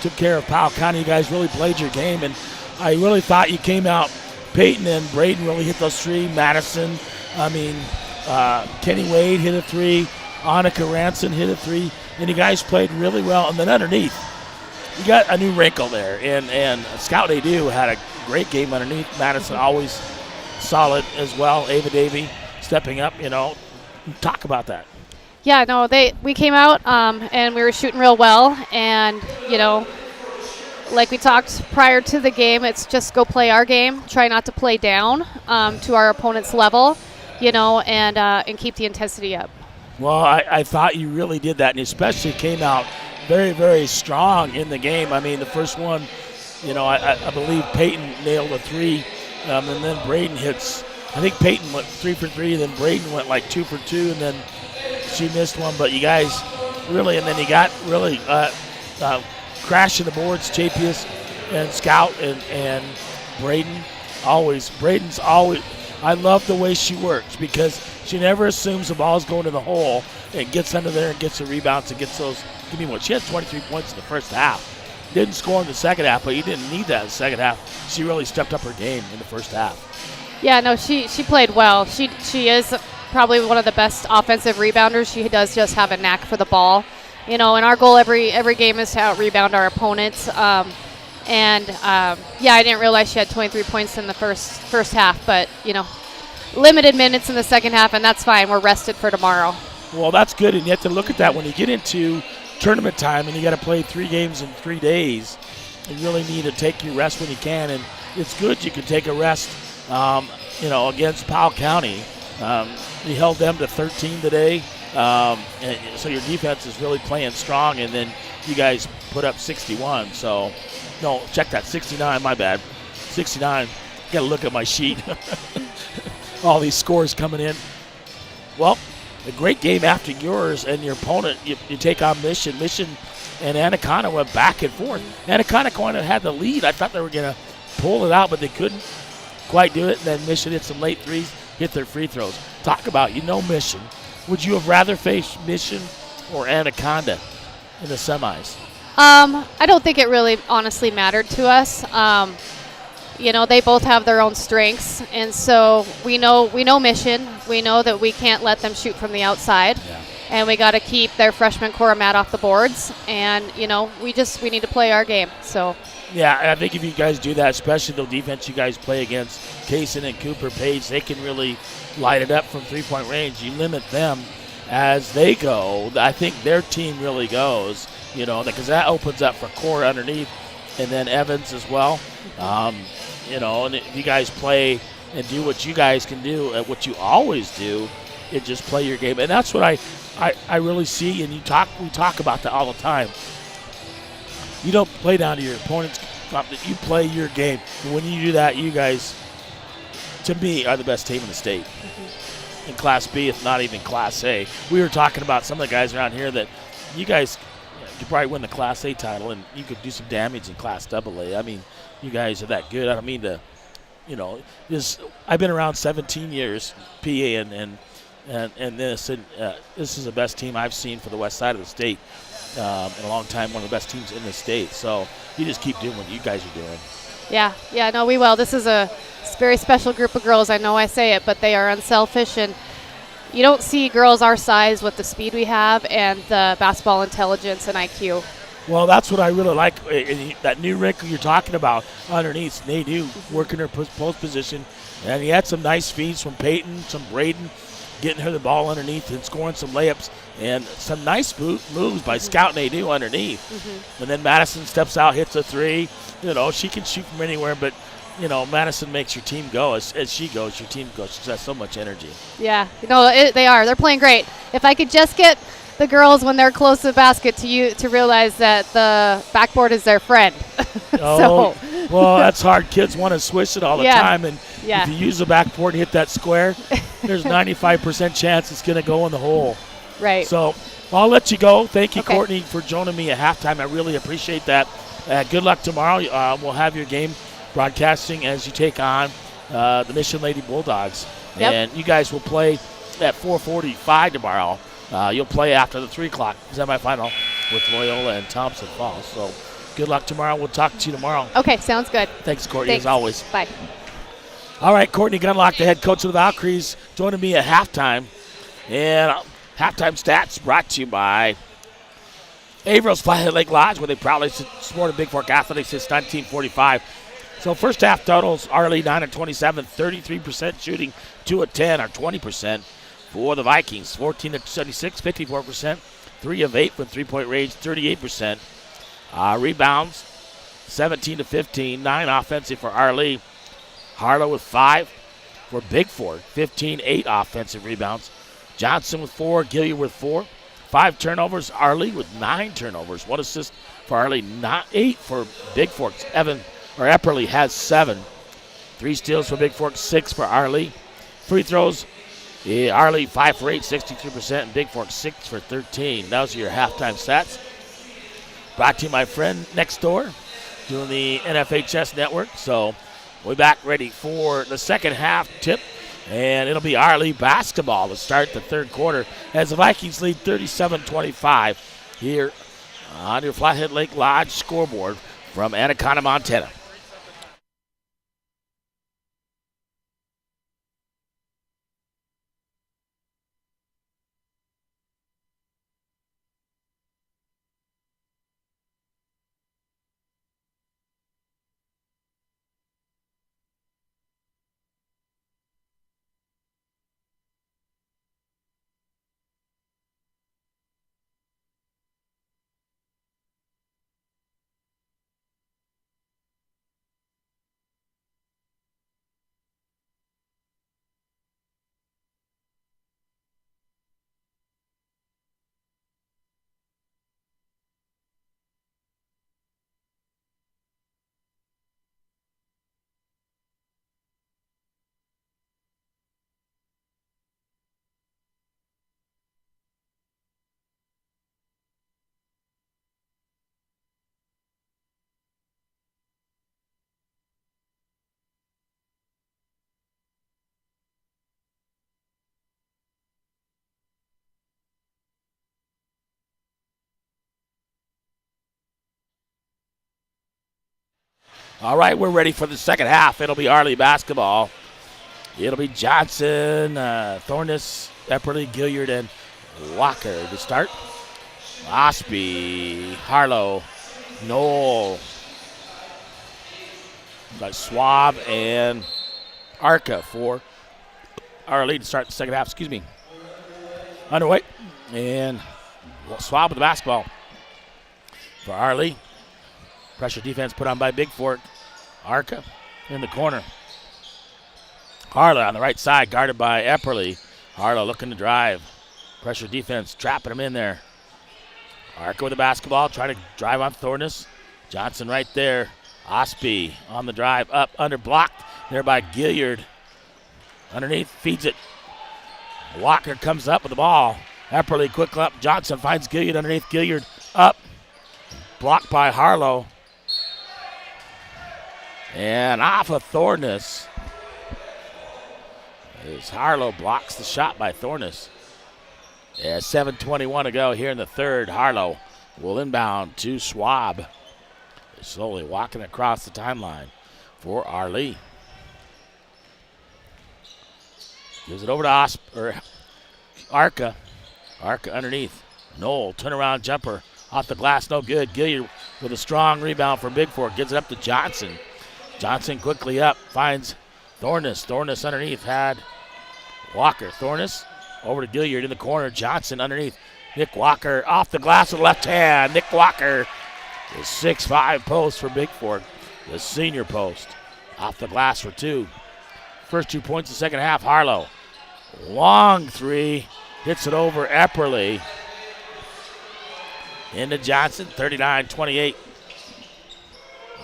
Took care of Powell County. You guys really played your game, and I really thought you came out. Peyton and Braden really hit those 3. Madison, Kenny Wade hit a 3. Annika Ranson hit a 3. And you guys played really well. And then underneath, you got a new wrinkle there. And Scout Adu had a great game underneath. Madison always solid as well. Ava Davey stepping up, Talk about that. Yeah, no, we came out and we were shooting real well. And, like we talked prior to the game, it's just go play our game. Try not to play down to our opponent's level, and keep the intensity up. Well, I thought you really did that, and especially came out very, very strong in the game. I mean, the first one, I believe Peyton nailed a 3, and then Braden hits. I think Peyton went 3 for 3, and then Braden went like 2 for 2, and then she missed one. But you guys really, and then you got really crashing the boards, Chapius and Scout and Braden. Braden's always. I love the way she works because she never assumes the ball's going to the hole and gets under there and gets the rebounds and gets those. Give me one. She had 23 points in the first half. Didn't score in the second half, but you didn't need that in the second half. She really stepped up her game in the first half. Yeah, no, she played well. She is probably one of the best offensive rebounders. She does just have a knack for the ball. And our goal every game is to out-rebound our opponents. I didn't realize she had 23 points in the first half, but, limited minutes in the second half, and that's fine. We're rested for tomorrow. Well, that's good, and you have to look at that when you get into tournament time and you got to play 3 games in 3 days. You really need to take your rest when you can, and it's good you can take a rest, against Powell County. We held them to 13 today, And so your defense is really playing strong, and then you guys put up 61. So, no, check that, 69, my bad. 69, got to look at my sheet. All these scores coming in. Well, a great game after yours, and your opponent, you take on Mission. Mission and Anaconda went back and forth. Anaconda kind of had the lead. I thought they were going to pull it out, but they couldn't quite do it. And then Mission hit some late threes, hit their free throws. Talk about, Mission. Would you have rather faced Mission or Anaconda in the semis? I don't think it really honestly mattered to us. They both have their own strengths, and so we know Mission. We know that we can't let them shoot from the outside, and we got to keep their freshman core Matt off the boards. And we need to play our game. So. Yeah, and I think if you guys do that, especially the defense you guys play against Kaysen and Cooper Page, they can really light it up from three-point range. You limit them as they go. I think their team really goes, because that opens up for core underneath, and then Evans as well. And if you guys play and do what you guys can do, what you always do, is just play your game. And that's what I really see, and we talk about that all the time. You don't play down to your opponent's confidence. You play your game. And when you do that, you guys, to me, are the best team in the state. Mm-hmm. In Class B, if not even Class A. We were talking about some of the guys around here that you guys could probably win the Class A title, and you could do some damage in Class AA. I mean, you guys are that good. I don't mean to, I've been around 17 years, PA, and this is the best team I've seen for the west side of the state. In a long time, one of the best teams in the state. So you just keep doing what you guys are doing. Yeah, no, we will. This is a very special group of girls. I know I say it, but they are unselfish, and you don't see girls our size with the speed we have and the basketball intelligence and IQ. Well, that's what I really like. That new wrinkle you're talking about underneath, they do work in their post position, and he had some nice feeds from Peyton, some Braden, getting her the ball underneath and scoring some layups, and some nice moves by Scout and Adu underneath. Mm-hmm. And then Madison steps out, hits a three. She can shoot from anywhere, but, Madison makes your team go. As she goes, your team goes. She has so much energy. Yeah, they are. They're playing great. If I could just get the girls when they're close to the basket to realize that the backboard is their friend. Well, that's hard. Kids want to swish it all the time, and if you use the backboard and hit that square, there's 95% chance it's going to go in the hole. Right. So I'll let you go. Thank you, Courtney, for joining me at halftime. I really appreciate that. Good luck tomorrow. We'll have your game broadcasting as you take on the Mission Lady Bulldogs. Yep. And you guys will play at 4:45 tomorrow. You'll play after the 3 o'clock semifinal with Loyola and Thompson Falls. So good luck tomorrow. We'll talk to you tomorrow. Okay, sounds good. Thanks, Courtney, as always. Bye. All right, Courtney Gunlock, the head coach of the Valkyries, joining me at halftime. And halftime stats brought to you by Averill's Flathead Lake Lodge, where they proudly supported Bigfork athletics since 1945. So first half totals, Arlee 9 of 27, 33% shooting, 2 of 10, or 20%. For the Vikings, 14 of 76, 54%, 3 of 8 from three-point range, 38%. Rebounds, 17 to 15, 9 offensive for Arlee. Harlow with 5 for Bigfork, 15, 8 offensive rebounds. Johnson with 4, Gilliard with 4. 5 turnovers, Arlee with 9 turnovers. 1 assist for Arlee, not 8 for Bigfork. Epperly has 7. 3 steals for Bigfork, 6 for Arlee. Free throws, Arlee 5 for 8, 63%, and Bigfork 6 for 13. Those are your halftime stats. Brought to you my friend next door, doing the NFHS network. So we'll be back ready for the second half tip, and it'll be Arlee basketball to start the third quarter as the Vikings lead 37-25 here on your Flathead Lake Lodge scoreboard from Anaconda, Montana. All right, we're ready for the second half. It'll be Arlee basketball. It'll be Johnson, Thornus, Epperly, Gilliard, and Walker to start. Osby, Harlow, Knoll, Schwab, and Arca for Arlee to start the second half. Underway. And Schwab with the basketball for Arlee. Pressure defense put on by Bigfork. Arca in the corner. Harlow on the right side, guarded by Epperly. Harlow looking to drive. Pressure defense, trapping him in there. Arca with the basketball, trying to drive on Thornus. Johnson right there. Osby on the drive, up, under, blocked there by Gilliard. Underneath, feeds it. Walker comes up with the ball. Epperly quick up. Johnson finds Gilliard underneath. Gilliard up. Blocked by Harlow. And off of Thornus. As Harlow blocks the shot by Thornus. Yeah, 7:21 to go here in the third. Harlow will inbound to Schwab. Slowly walking across the timeline for Arlee. Gives it over to Arca. Arca underneath. Knoll, turnaround jumper. Off the glass, no good. Gilliard with a strong rebound for Bigfork. Gives it up to Johnson. Johnson quickly up. Finds Thornus. Thornus underneath had Walker. Thornus over to Gilliard in the corner. Johnson underneath. Nick Walker off the glass with the left hand. Nick Walker. The 6'5" post for Bigfork. The senior post. Off the glass for two. First 2 points in the second half. Harlow. Long three. Hits it over Epperly. Into Johnson. 39-28.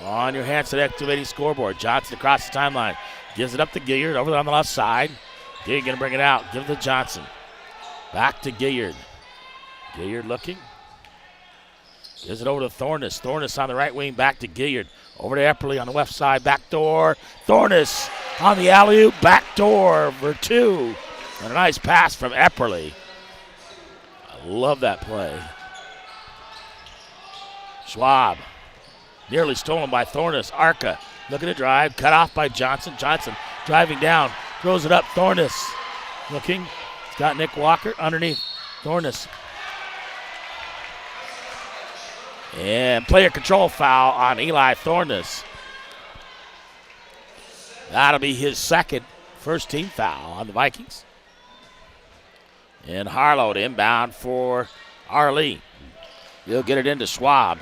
On your Hanson activating scoreboard. Johnson across the timeline. Gives it up to Gilliard over on the left side. Gilliard going to bring it out. Give it to Johnson. Back to Gilliard. Gilliard looking. Gives it over to Thornus. Thornus on the right wing, back to Gilliard. Over to Epperly on the left side, back door. Thornus on the alley-oop, back door for two. And a nice pass from Epperly. I love that play. Schwab, nearly stolen by Thornus. Arca looking to drive, cut off by Johnson. Johnson driving down, throws it up. Thornus looking. He's got Nick Walker underneath. Thornus. And player control foul on Eli Thornus. That'll be his second first team foul on the Vikings. And Harlow to inbound for Arlee. He'll get it into Schwab.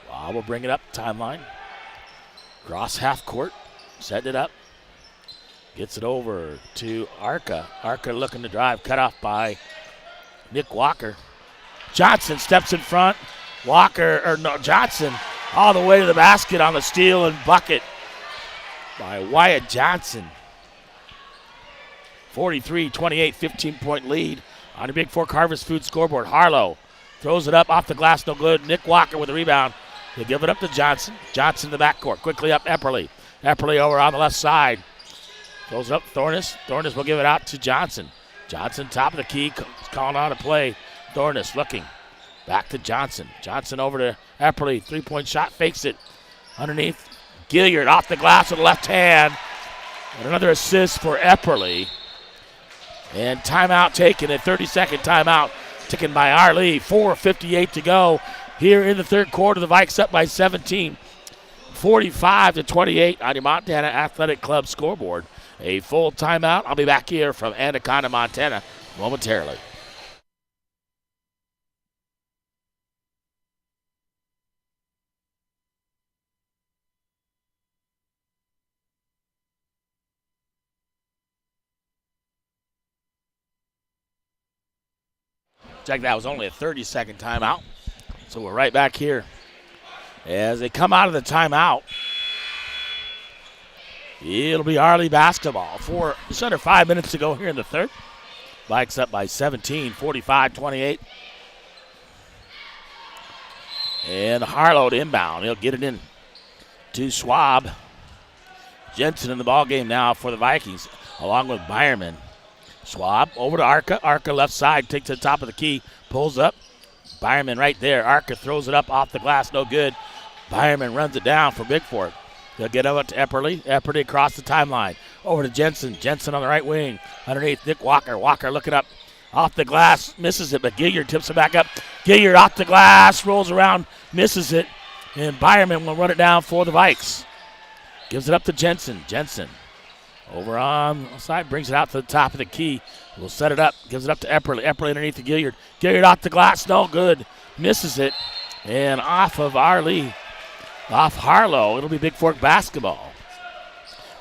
Schwab will bring it up timeline. Cross half court. Setting it up. Gets it over to Arca. Arca looking to drive. Cut off by Nick Walker. Johnson steps in front. Johnson all the way to the basket on the steal and bucket by Wyatt Johnson. 43-28, 15-point lead on the Bigfork Harvest Food scoreboard. Harlow throws it up off the glass, no good. Nick Walker with the rebound. He'll give it up to Johnson. Johnson in the backcourt. Quickly up Epperly. Epperly over on the left side. Throws it up Thornus. Thornus will give it out to Johnson. Johnson top of the key, calling out a play. Thornus looking. Back to Johnson. Johnson over to Epperly. Three-point shot, fakes it. Underneath. Gilliard off the glass with the left hand. And another assist for Epperly. And timeout taken, a 30-second timeout taken by Arlee. 4:58 to go here in the third quarter. The Vikes up by 17. 45-28 on your Montana Athletic Club scoreboard. A full timeout. I'll be back here from Anaconda, Montana momentarily. Check, that was only a 30-second timeout. So we're right back here. As they come out of the timeout, it'll be Arlee basketball. Just under 5 minutes to go here in the third. Vikes up by 17, 45-28. And Harlow to inbound. He'll get it in to Schwab. Jensen in the ball game now for the Vikings, along with Byerman. Schwab over to Arca. Arca left side, takes to the top of the key, pulls up. Byerman right there. Arca throws it up off the glass, no good. Byerman runs it down for Bigfork. They'll get over to Epperly. Epperly across the timeline. Over to Jensen. Jensen on the right wing. Underneath Nick Walker. Walker looking up. Off the glass. Misses it, but Gilliard tips it back up. Gilliard off the glass. Rolls around. Misses it. And Byerman will run it down for the Vikes. Gives it up to Jensen. Jensen over on the side. Brings it out to the top of the key. Will set it up. Gives it up to Epperly. Epperly underneath to Gilliard. Gilliard off the glass. No good. Misses it. And off of Arlee. Off Harlow. It'll be Bigfork basketball.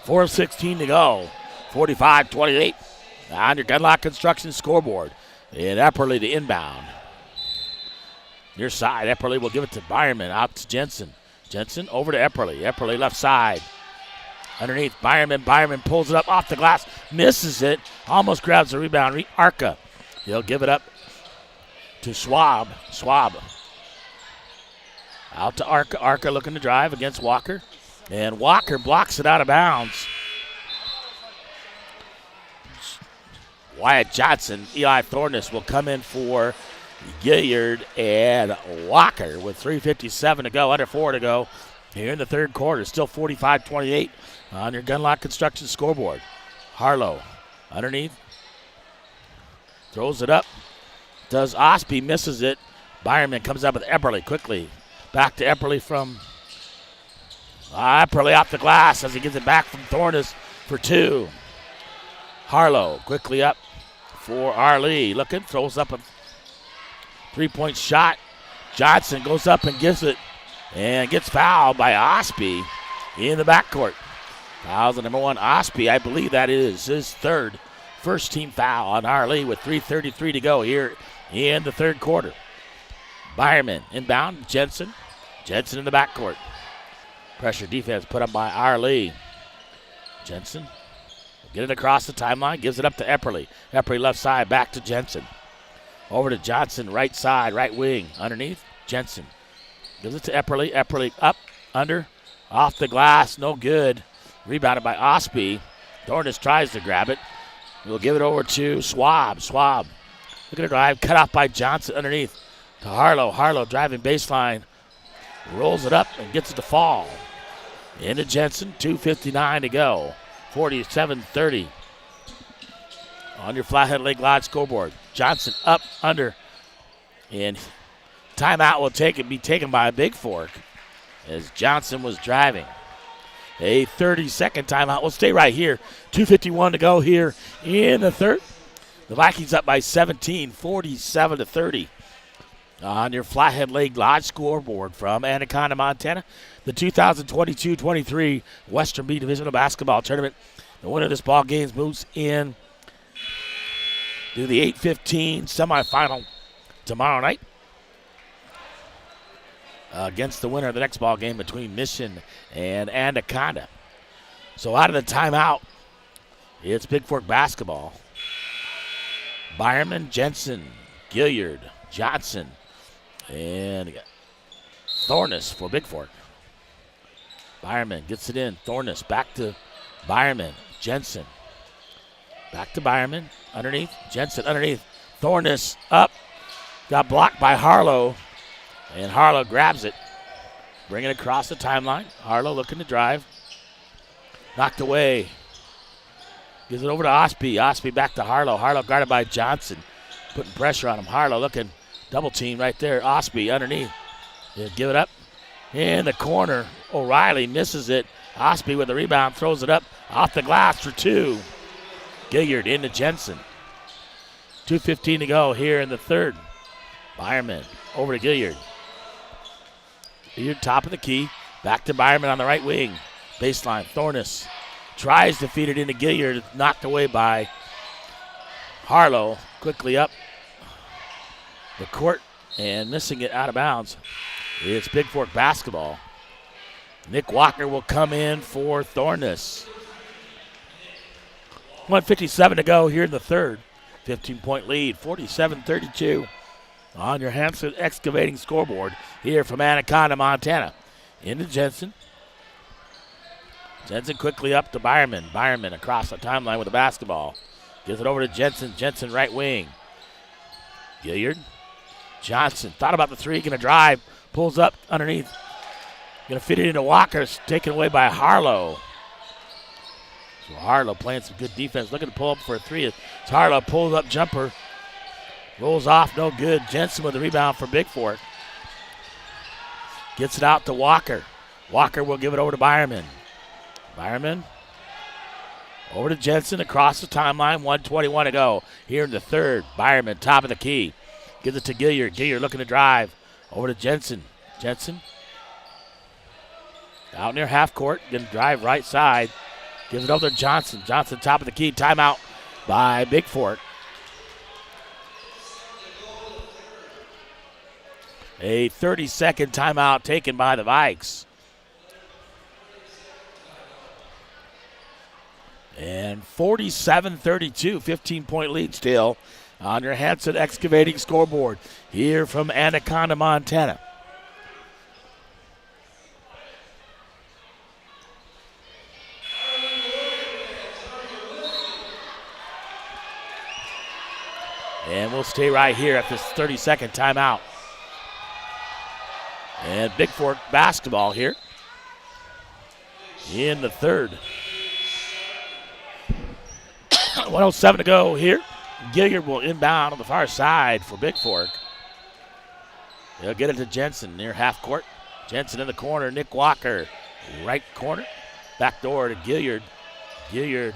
4:16 to go. 45-28 on your Gunlock Construction scoreboard. And Epperly to inbound. Near side. Epperly will give it to Byerman. Out to Jensen. Jensen over to Epperly. Epperly left side. Underneath Byerman. Byerman pulls it up off the glass. Misses it. Almost grabs the rebound. Arca. He'll give it up to Schwab. Schwab. Out to Arca. Arca looking to drive against Walker. And Walker blocks it out of bounds. Wyatt Johnson, Eli Thornus will come in for Gilliard and Walker with 3:57 to go, under 4 to go here in the third quarter. Still 45-28 on your Gunlock Construction scoreboard. Harlow underneath. Throws it up. Does Osby, misses it. Byerman comes up with Epperly quickly. Back to Epperly from Epperly off the glass as he gets it back from Thornus for 2. Harlow quickly up for Arlee. Looking, throws up a 3-point shot. Johnson goes up and gives it and gets fouled by Osby in the backcourt. Fouls the number 1, Osby. I believe that is his first team foul on Arlee with 3:33 to go here in the third quarter. Byerman inbound. Jensen. Jensen in the backcourt. Pressure defense put up by Arlee. Jensen. Get it across the timeline. Gives it up to Epperly. Epperly left side. Back to Jensen. Over to Johnson. Right side. Right wing. Underneath. Jensen. Gives it to Epperly. Epperly up. Under. Off the glass. No good. Rebounded by Osby. Thornus tries to grab it. We'll give it over to Schwab. Schwab. Look at a drive. Cut off by Johnson underneath. To Harlow. Harlow driving baseline. Rolls it up and gets it to fall. Into Jensen. 2:59 to go. 47-30 on your Flathead Lake Lodge scoreboard. Johnson up, under, and timeout will be taken by Bigfork as Johnson was driving. A 30-second timeout will stay right here. 2:51 to go here in the third. The Vikings up by 17, 47-30 on your Flathead Lake Lodge scoreboard from Anaconda, Montana. The 2022-23 Western B Divisional Basketball Tournament. The winner of this ball game moves in to the 8:15 semifinal tomorrow night against the winner of the next ball game between Mission and Anaconda. So out of the timeout, it's Bigfork basketball. Byerman, Jensen, Gilliard, Johnson, and Thornus for Bigfork. Byerman gets it in. Thornus back to Byerman. Jensen. Back to Byerman. Underneath. Jensen underneath. Thornus up. Got blocked by Harlow. And Harlow grabs it. Bring it across the timeline. Harlow looking to drive. Knocked away. Gives it over to Osby. Osby back to Harlow. Harlow guarded by Johnson. Putting pressure on him. Harlow looking double team right there. Osby underneath. He'll give it up. In the corner. O'Reilly misses it. Osby with the rebound. Throws it up. Off the glass for 2. Gilliard into Jensen. 2:15 to go here in the third. Byerman over to Gilliard. Gilliard top of the key. Back to Byerman on the right wing. Baseline. Thornus tries to feed it into Gilliard. Knocked away by Harlow. Quickly up the court and missing it out of bounds. It's Bigfork basketball. Nick Walker will come in for Thornus. 1:57 to go here in the third. 15-point lead, 47-32 on your Hanson Excavating scoreboard here from Anaconda, Montana. Into Jensen. Jensen quickly up to Byerman. Byerman across the timeline with the basketball. Gives it over to Jensen. Jensen right wing. Gilliard. Johnson thought about the three, going to drive. Pulls up underneath. Going to fit it into Walker. It's taken away by Harlow. So Harlow playing some good defense. Looking to pull up for a three. As Harlow pulls up jumper. Rolls off, no good. Jensen with the rebound for Bigfork. Gets it out to Walker. Walker will give it over to Byerman. Byerman over to Jensen across the timeline. 1:21 to go here in the third. Byerman, top of the key. Gives it to Gilliard. Gilliard looking to drive. Over to Jensen. Jensen out near half court. Going to drive right side. Gives it over to Johnson. Johnson, top of the key. Timeout by Bigfork. A 30-second timeout taken by the Vikes. And 47-32, 15-point lead still on your Hanson Excavating scoreboard here from Anaconda, Montana. And we'll stay right here at this 30-second timeout. And Bigfork basketball here in the third. 1:07 to go here. Gilliard will inbound on the far side for Bigfork. They'll get it to Jensen near half court. Jensen in the corner. Nick Walker, right corner. Back door to Gilliard. Gilliard.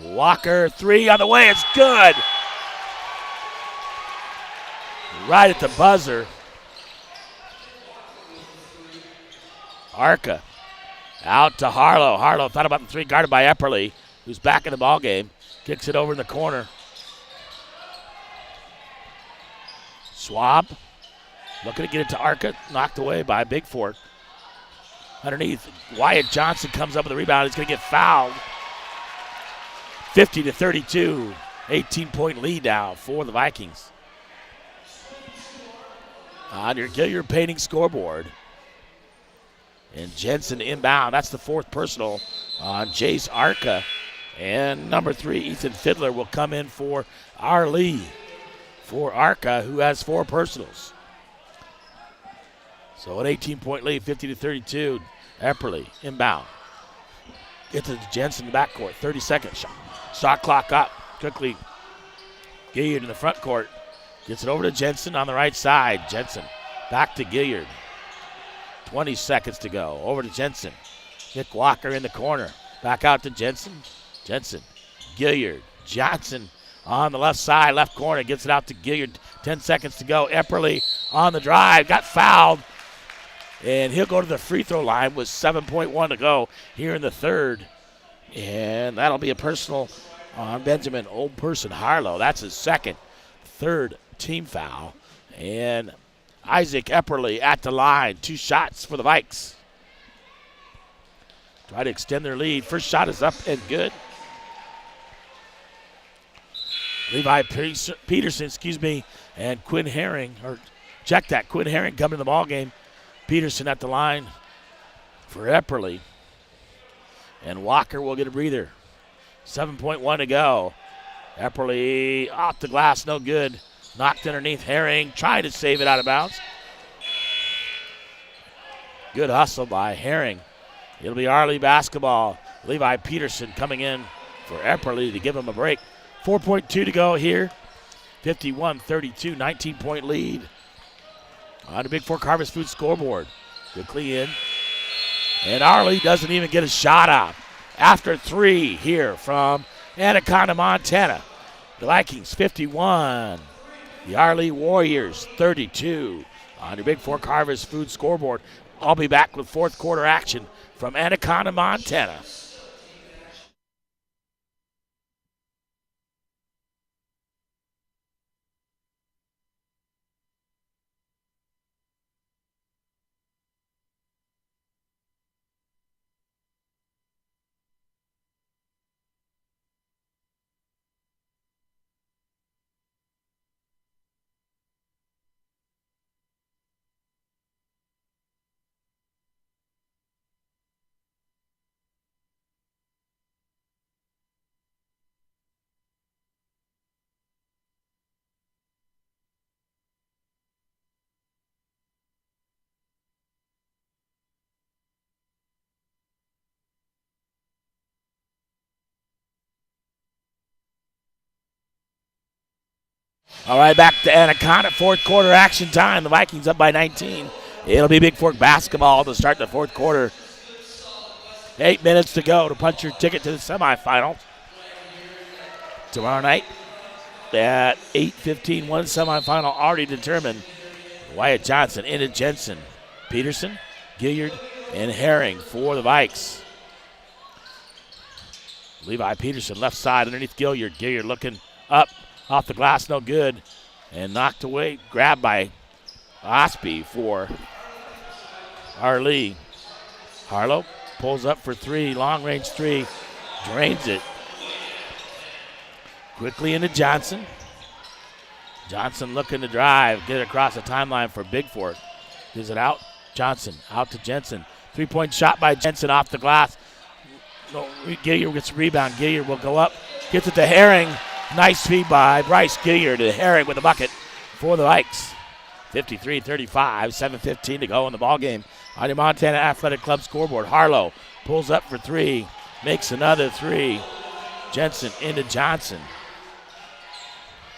Walker, three on the way. It's good. Right at the buzzer. Arca out to Harlow. Harlow thought about the three, guarded by Epperly, who's back in the ball game. Kicks it over in the corner. Schwab looking to get it to Arca. Knocked away by Bigfork. Underneath, Wyatt Johnson comes up with the rebound. He's going to get fouled. 50-32. 18-point lead now for the Vikings. On your Gilliard Painting scoreboard. And Jensen inbound. That's the fourth personal on Jace Arca. And number 3, Ethan Fiddler, will come in for Arlee for Arca, who has 4 personals. So an 18-point lead, 50-32. Epperly inbound. Gets it to Jensen in the backcourt. 30 seconds. Shot clock up. Quickly. Gilliard in the front court. Gets it over to Jensen on the right side. Jensen back to Gilliard. 20 seconds to go. Over to Jensen. Nick Walker in the corner. Back out to Jensen. Jensen. Gilliard. Johnson on the left side, left corner. Gets it out to Gilliard. 10 seconds to go. Epperly on the drive. Got fouled. And he'll go to the free throw line with 7.1 to go here in the third. And that'll be a personal on Benjamin Old Person Harlow. That's his second. Third team foul. And Isaac Epperly at the line. 2 shots for the Vikes. Try to extend their lead. First shot is up and good. Levi Peterson, and Quinn Herring, or check that, Quinn Herring coming to the ball game. Peterson at the line for Epperly. And Walker will get a breather. 7.1 to go. Epperly off the glass, no good. Knocked underneath. Herring trying to save it out of bounds. Good hustle by Herring. It'll be Arlee basketball. Levi Peterson coming in for Epperly to give him a break. 4.2 to go here. 51-32, 19-point lead. On the Bigfork Harvest Food scoreboard. Quickly in. And Arlee doesn't even get a shot up. After 3 here from Anaconda, Montana. The Vikings 51. The Arlee Warriors 32 on your Bigfork Harvest Food scoreboard. I'll be back with fourth quarter action from Anaconda, Montana. All right, back to Anaconda. Fourth quarter action time. The Vikings up by 19. It'll be Bigfork basketball to start the fourth quarter. 8 minutes to go to punch your ticket to the semifinals. Tomorrow night at 8:15, one semifinal already determined. Wyatt Johnson into Jensen. Peterson, Gilliard, and Herring for the Vikes. Levi Peterson left side underneath Gilliard. Gilliard looking up off the glass, no good. And knocked away, grabbed by Osby for Arlee. Harlow pulls up for three, long range three, drains it. Quickly into Johnson. Johnson looking to drive, get it across the timeline for Bigfork. Gives it out. Johnson out to Jensen. 3-point shot by Jensen off the glass. No, Gilliard gets a rebound. Gilliard will go up. Gets it to Herring. Nice feed by Bryce Gilliard to Herring with a bucket for the Vikes. 53-35, 7:15 to go in the ballgame. On your Montana Athletic Club scoreboard, Harlow pulls up for three. Makes another three. Jensen into Johnson.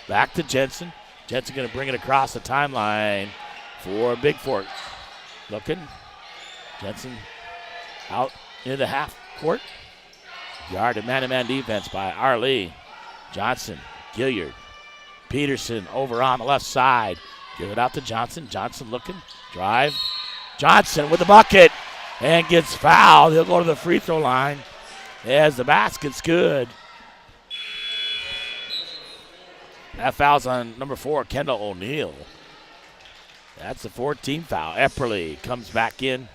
Back to Jensen. Jensen going to bring it across the timeline for Bigfork. Looking. Jensen out into half court. Guarded man-to-man defense by Arlee. Johnson, Gilliard, Peterson over on the left side. Give it out to Johnson. Johnson looking. Drive. Johnson with the bucket and gets fouled. He'll go to the free throw line as the basket's good. That foul's on number 4, Kendall O'Neill. That's the 14th foul. Epperly comes back in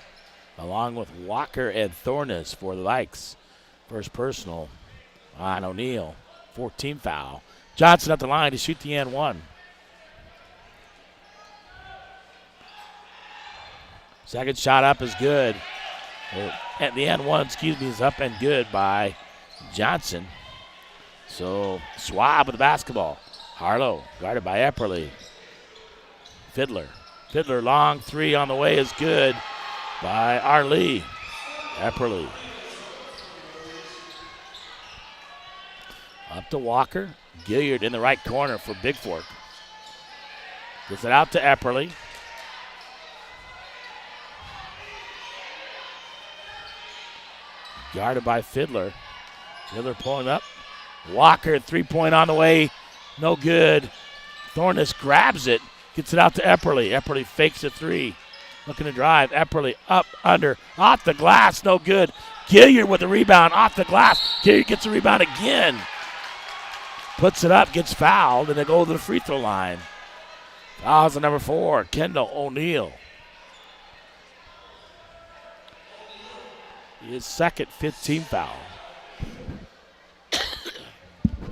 along with Walker and Thornes for the Vikes. First personal on O'Neill. 14th foul. Johnson at the line to shoot the and one. Second shot up is good. At the and one, is up and good by Johnson. So Schwab with the basketball. Harlow guarded by Epperly. Fiddler long three on the way is good by Arlee. Epperly. Up to Walker. Gilliard in the right corner for Bigfork. Gets it out to Epperly. Guarded by Fiddler. Fiddler pulling up. Walker, 3-point on the way. No good. Thornes grabs it. Gets it out to Epperly. Epperly fakes a three. Looking to drive. Epperly up, under, off the glass. No good. Gilliard with the rebound off the glass. Gilliard gets the rebound again. Puts it up, gets fouled, and they go to the free throw line. Fouls on number 4, Kendall O'Neill. His second 15th foul.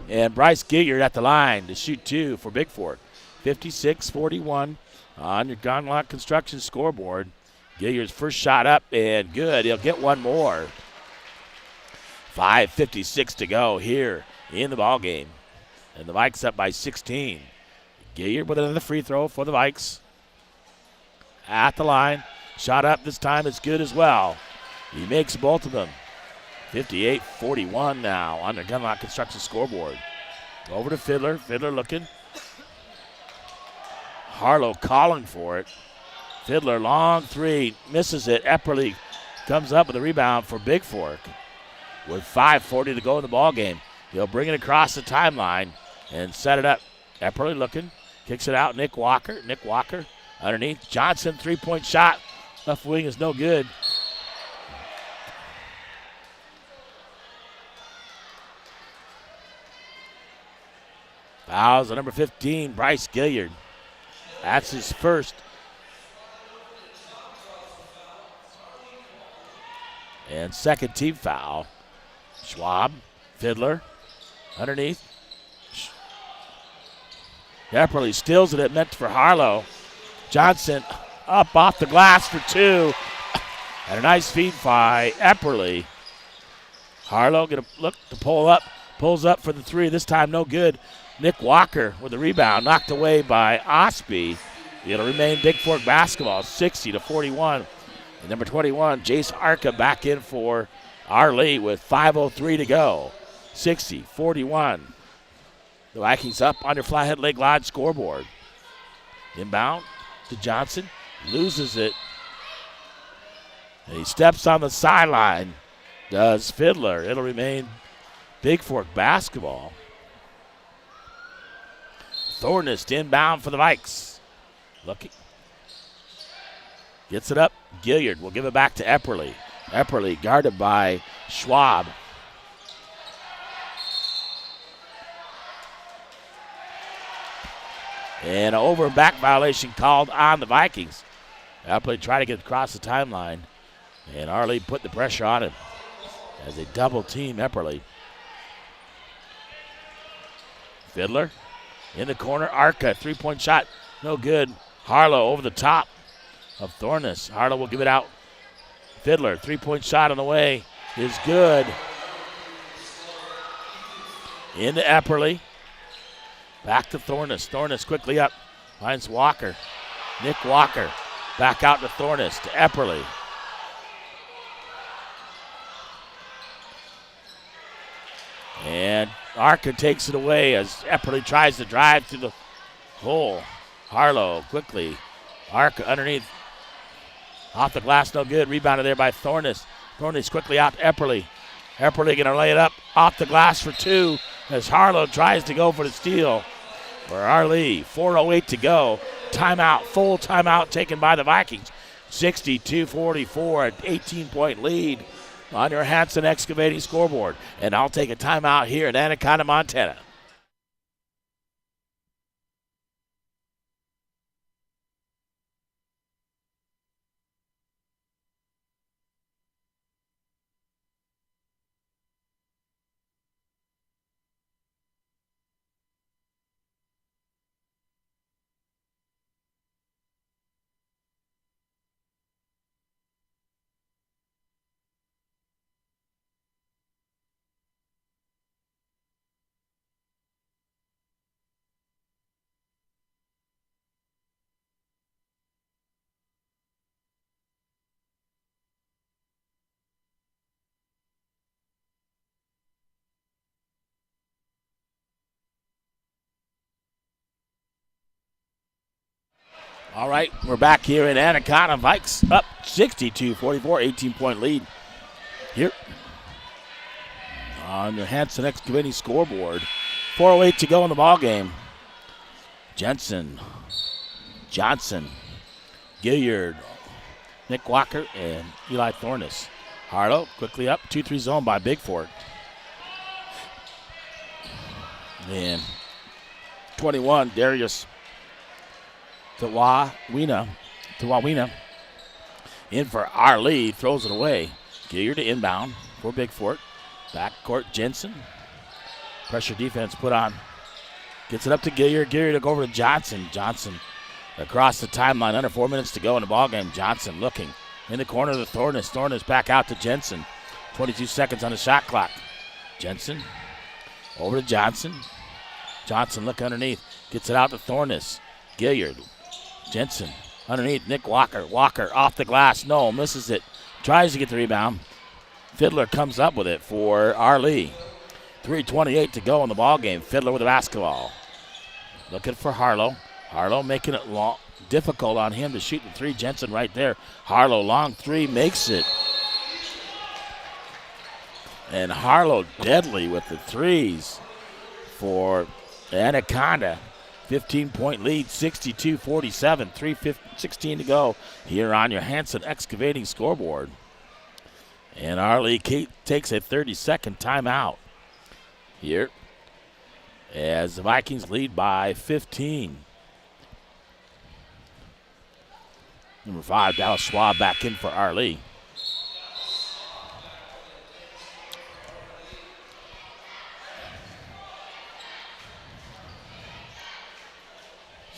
And Bryce Gilliard at the line to shoot two for Bigfork. 56-41 on your Gunlock Construction scoreboard. Gilliard's first shot up and good. He'll get one more. 5:56 to go here in the ball game. And the Vikes up by 16. Gilliard with another free throw for the Vikes. At the line. Shot up this time. It's good as well. He makes both of them. 58-41 now on the Gunlock Construction scoreboard. Over to Fiddler. Fiddler looking. Harlow calling for it. Fiddler, long three. Misses it. Epperly comes up with a rebound for Bigfork. With 5:40 to go in the ball game. He'll bring it across the timeline and set it up. Epperly looking. Kicks it out. Nick Walker. Nick Walker underneath. Johnson, 3-point shot. Left wing is no good. Fouls on number 15, Bryce Gilliard. That's his first. And second team foul. Schwab, Fiddler, underneath. Epperly steals it. It meant for Harlow. Johnson up off the glass for two. And a nice feed by Epperly. Harlow going to look to pull up. Pulls up for the three. This time no good. Nick Walker with the rebound. Knocked away by Osby. It'll remain Bigfork basketball. 60-41. And number 21, Jace Arca back in for Arlee with 5:03 to go. 60-41. The Vikings up on your Flathead Lake Lodge scoreboard. Inbound to Johnson. Loses it. And he steps on the sideline. Does Fiddler. It'll remain Bigfork basketball. Thornest inbound for the Vikes. Looking. Gets it up. Gilliard will give it back to Epperly. Epperly guarded by Schwab. And an over back violation called on the Vikings. Epperly tried to get across the timeline. And Arlee put the pressure on him as they double team Epperly. Fiddler in the corner. Arca, 3-point shot. No good. Harlow over the top of Thorness. Harlow will give it out. Fiddler, 3-point shot on the way is good. Into Epperly. Back to Thorness. Thorness quickly up. Finds Walker. Nick Walker. Back out to Thorness. To Epperly. And Arca takes it away as Epperly tries to drive through the hole. Harlow quickly. Arca underneath. Off the glass, no good. Rebounded there by Thorness. Thorness quickly out to Epperly. Epperly going to lay it up off the glass for two as Harlow tries to go for the steal. For Arlee, 4:08 to go. Timeout, full timeout taken by the Vikings. 62-44, an 18-point lead on your Hanson Excavating scoreboard. And I'll take a timeout here in Anaconda, Montana. All right, we're back here in Anaconda. Vikes up 62-44, 18-point lead here on the Hanson Excavating scoreboard. 4:08 to go in the ball game. Jensen, Johnson, Gilliard, Nick Walker, and Eli Thorness. Harlow quickly up, 2-3 zone by Bigfork. And 21, Darius Tawawina in for Arlee, throws it away. Gilliard to inbound for Bigfork. Backcourt Jensen. Pressure defense put on. Gets it up to Gilliard. Gilliard to go over to Johnson. Johnson across the timeline. Under 4 minutes to go in the ballgame. Johnson looking in the corner of the Thorness. Thorness back out to Jensen. 22 seconds on the shot clock. Jensen over to Johnson. Johnson look underneath. Gets it out to Thorness. Gilliard. Jensen underneath. Nick Walker. Walker off the glass. No, misses it. Tries to get the rebound. Fiddler comes up with it for Arlee. 3:28 to go in the ballgame. Fiddler with the basketball. Looking for Harlow. Harlow making it difficult on him to shoot the three. Jensen right there. Harlow long three makes it. And Harlow deadly with the threes for Anaconda. 15-point lead, 62-47, 3:16 to go here on your Hanson Excavating scoreboard. And Arlee takes a 30-second timeout here as the Vikings lead by 15. Number 5, Dallas Schwab back in for Arlee.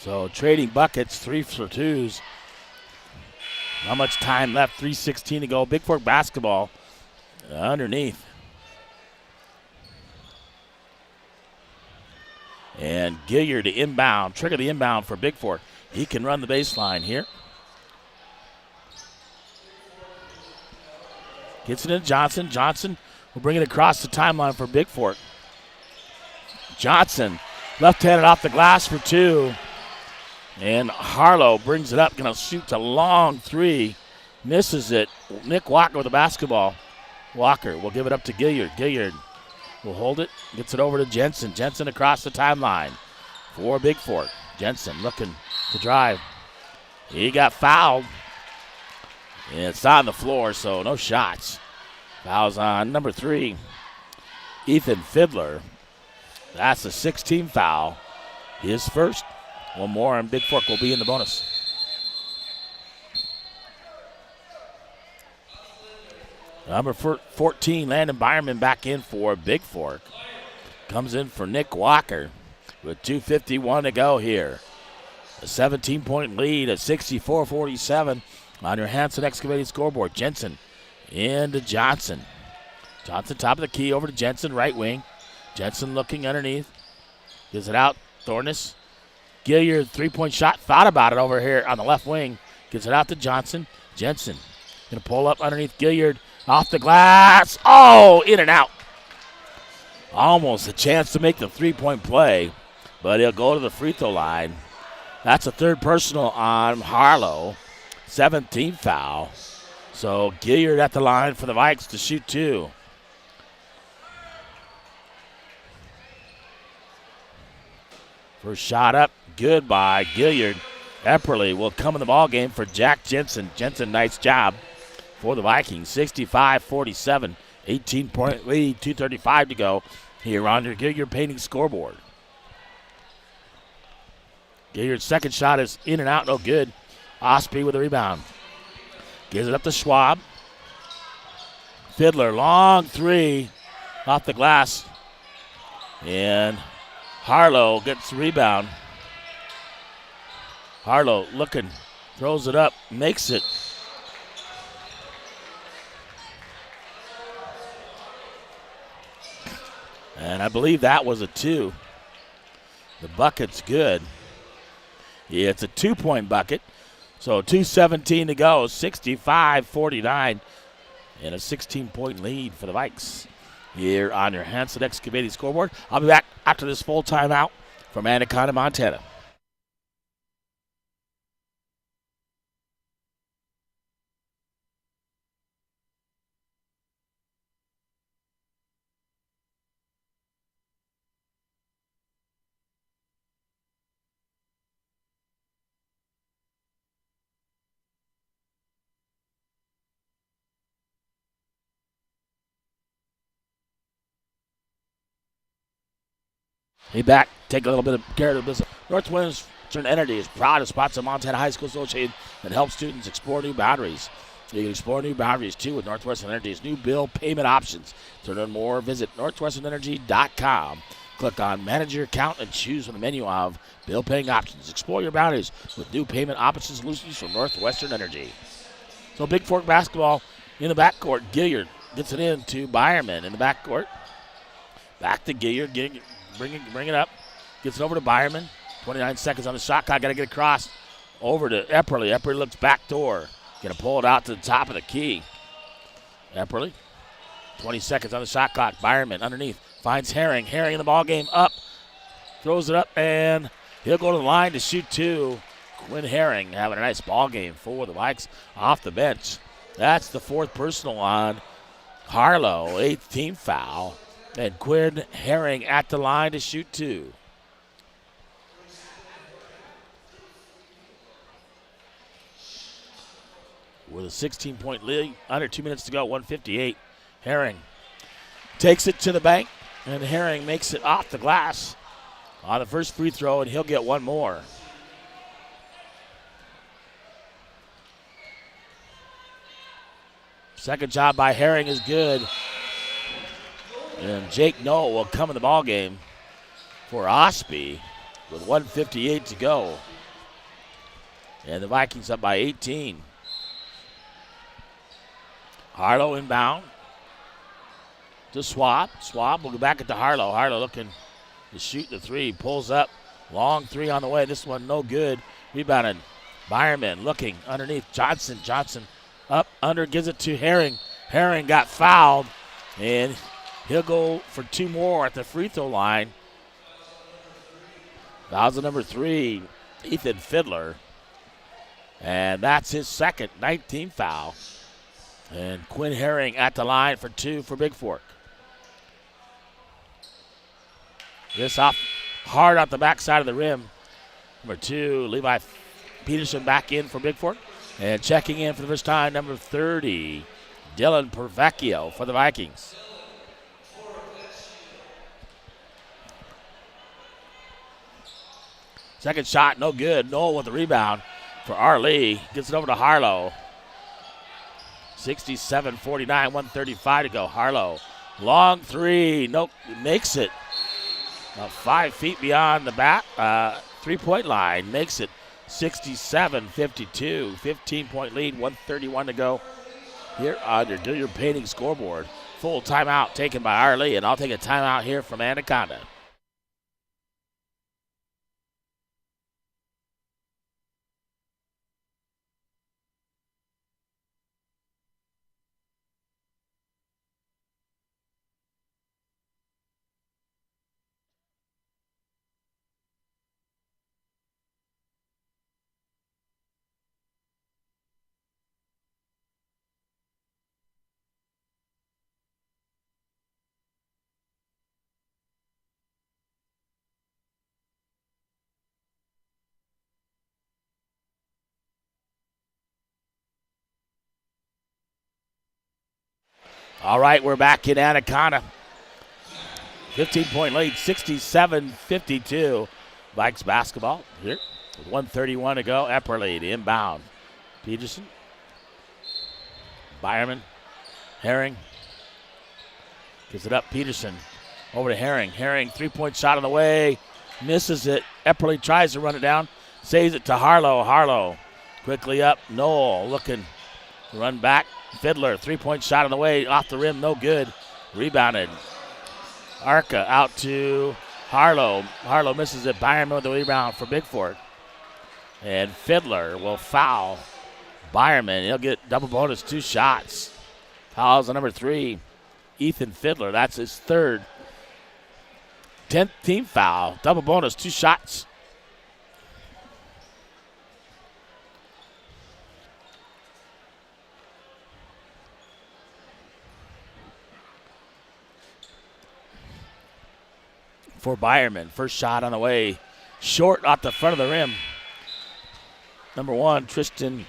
So trading buckets, 3 for 2s. Not much time left, 3:16 to go. Bigfork basketball underneath. And Gilliard to inbound, trigger the inbound for Bigfork. He can run the baseline here. Gets it in Johnson. Johnson will bring it across the timeline for Bigfork. Johnson Left-handed off the glass for 2. And Harlow brings it up, going to shoot a long 3. Misses it. Nick Walker with the basketball. Walker will give it up to Gilliard. Gilliard will hold it, gets it over to Jensen. Jensen across the timeline for Bigfork. Jensen looking to drive. He got fouled. And it's on the floor, so no shots. Fouls on number 3, Ethan Fiddler. That's a 16 foul. His first. One more, and Bigfork will be in the bonus. Number 14, Landon Byerman back in for Bigfork. Comes in for Nick Walker with 2:51 to go here. A 17-point lead at 64-47 on your Hanson Excavating scoreboard. Jensen into Johnson. Johnson top of the key over to Jensen, right wing. Jensen looking underneath. Gives it out. Thornus. Gilliard, 3-point shot. Thought about it over here on the left wing. Gives it out to Johnson. Jensen going to pull up underneath Gilliard. Off the glass. Oh, in and out. Almost a chance to make the 3-point play, but he'll go to the free throw line. That's a third personal on Harlow. 17th foul. So Gilliard at the line for the Vikes to shoot 2. First shot up, good by Gilliard. Epperly will come in the ball game for Jack Jensen. Jensen, nice job for the Vikings. 65-47, 18-point lead, 2:35 to go here on your Gilliard Painting scoreboard. Gilliard's second shot is in and out, no good. Osprey with a rebound. Gives it up to Schwab. Fiddler, long 3 off the glass. And Harlow gets the rebound. Harlow looking, throws it up, makes it. And I believe that was a 2. The bucket's good. Yeah, it's a 2-point bucket. So 2:17 to go, 65-49, and a 16-point lead for the Vikes here on your Hanson Excavating scoreboard. I'll be back after this full timeout from Anaconda, Montana. Hey, back. Take a little bit of care of the business. Northwestern Energy is proud to sponsor Montana High School Association and help students explore new boundaries. You can explore new boundaries, too, with Northwestern Energy's new bill payment options. To learn more, visit northwesternenergy.com. Click on Manage Your Account and choose from the menu of bill paying options. Explore your boundaries with new payment option solutions from Northwestern Energy. So Bigfork basketball in the backcourt. Gilliard gets it in to Byerman in the backcourt. Back to Gilliard. Bring it up. Gets it over to Byerman. 29 seconds on the shot clock. Got to get across over to Epperly. Epperly looks back door. Going to pull it out to the top of the key. Epperly. 20 seconds on the shot clock. Byerman underneath. Finds Herring. Herring in the ball game. Up. Throws it up, and he'll go to the line to shoot 2. Quinn Herring having a nice ball game for the Vikes off the bench. That's the 4th personal on Harlow. 8th team foul. And Quinn Herring at the line to shoot 2. With a 16-point lead, under 2 minutes to go, 1:58. Herring takes it to the bank, and Herring makes it off the glass on the first free throw, and he'll get one more. Second job by Herring is good. And Jake Noel will come in the ball game for Osby with 1:58 to go. And the Vikings up by 18. Harlow inbound to Swab. Swab will go back into Harlow. Harlow looking to shoot the 3. Pulls up. Long 3 on the way. This one no good. Rebounded. Byerman looking underneath. Johnson. Johnson up under. Gives it to Herring. Herring got fouled. And he'll go for 2 more at the free throw line. Fouls on number 3, Ethan Fiddler. And that's his second, 19th foul. And Quinn Herring at the line for 2 for Bigfork. This off hard off the backside of the rim. Number 2, Levi Peterson back in for Bigfork. And checking in for the first time, number 30, Dylan Pervecchio for the Vikings. Second shot, no good. Noel with the rebound for Arlee. Gets it over to Harlow. 67-49, 135 to go. Harlow, long 3. Nope, makes it. About 5 feet beyond the back, 3-point line. Makes it 67-52. 15-point lead, 131 to go here on your Do Your Painting scoreboard. Full timeout taken by Arlee, and I'll take a timeout here from Anaconda. All right, we're back in Anaconda. 15-point lead, 67-52. Vikes basketball here with 1:31 to go. Epperle to inbound. Peterson. Byerman. Herring. Gives it up. Peterson over to Herring. Herring, 3-point shot on the way. Misses it. Epperle tries to run it down. Saves it to Harlow. Harlow quickly up. Noel looking to run back. Fiddler, 3-point shot on the way, off the rim, no good. Rebounded. Arca out to Harlow. Harlow misses it. Byerman with the rebound for Bigfork. And Fiddler will foul Byerman. He'll get double bonus, 2 shots. Fouls on number 3, Ethan Fiddler. That's his third. 10th team foul. Double bonus, 2 shots. For Byerman. First shot on the way. Short off the front of the rim. Number 1, Tristan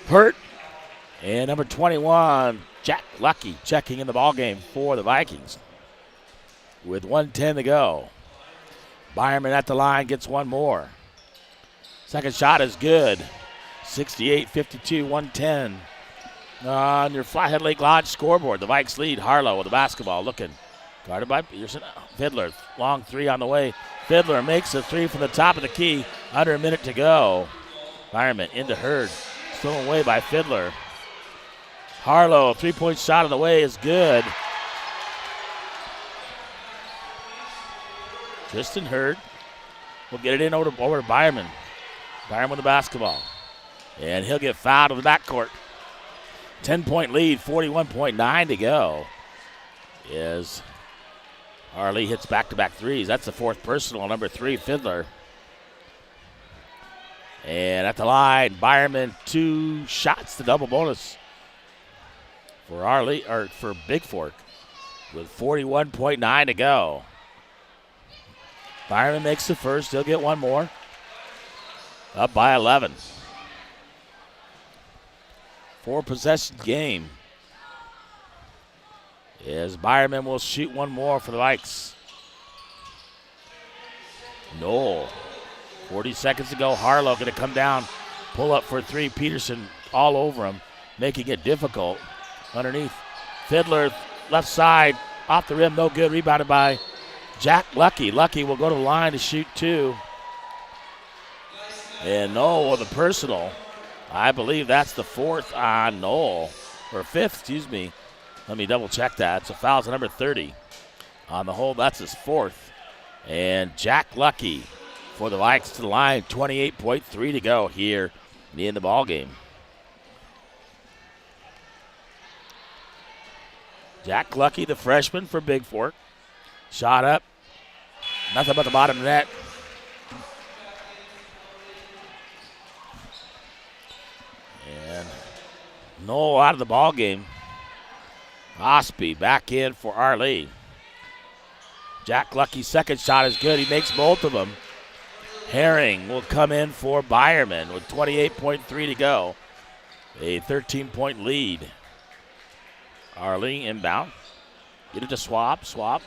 Hurt. And number 21, Jack Lucky, checking in the ballgame for the Vikings. With 1:10 to go. Byerman at the line gets one more. Second shot is good. 68-52, 1:10. On your Flathead Lake Lodge scoreboard, the Vikes lead. Harlow with the basketball looking. Guarded by Peterson. Fiddler, long 3 on the way. Fiddler makes a 3 from the top of the key. Under a minute to go. Byerman into Hurd. Stolen away by Fiddler. Harlow, 3-point shot on the way is good. Tristan Hurd will get it in over to Byerman. Byerman with the basketball. And he'll get fouled in the backcourt. 10-point lead, 41.9 to go. Is Arlee hits back-to-back threes. That's the 4th personal, number 3, Fiddler. And at the line, Byerman, 2 shots to double bonus for Arlee, or for Bigfork, with 41.9 to go. Byerman makes the first. He'll get one more. Up by 11. 4-possession game. As Byerman will shoot one more for the Vikes. Noel. 40 seconds to go. Harlow going to come down, pull up for 3. Peterson all over him, making it difficult. Underneath. Fiddler, left side, off the rim, no good. Rebounded by Jack Lucky. Lucky will go to the line to shoot 2. And Noel with a personal. I believe that's the 4th on Noel, or 5th, excuse me. Let me double check that. It's a foul to number 30. On the whole, that's his 4th. And Jack Lucky for the Vikes to the line. 28.3 to go here in the ball game. Jack Lucky, the freshman for Bigfork. Shot up. Nothing but the bottom of the net. Noel out of the ball game. Osby back in for Arlee. Jack Lucky's second shot is good. He makes both of them. Herring will come in for Byerman with 28.3 to go. A 13-point lead. Arlee inbound. Get it to Swap. Swap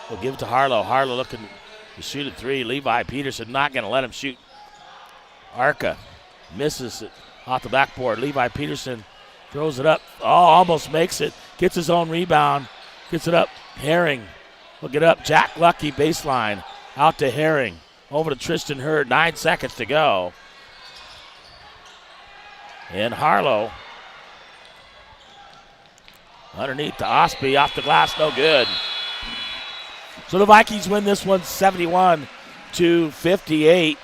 will give it to Harlow. Harlow looking to shoot at three. Levi Peterson not going to let him shoot. Arca misses it off the backboard. Levi Peterson throws it up. Oh, almost makes it. Gets his own rebound. Gets it up. Herring will get up. Jack Lucky baseline. Out to Herring. Over to Tristan Hurd. 9 seconds to go. And Harlow underneath to Osby. Off the glass. No good. So the Vikings win this one 71-58.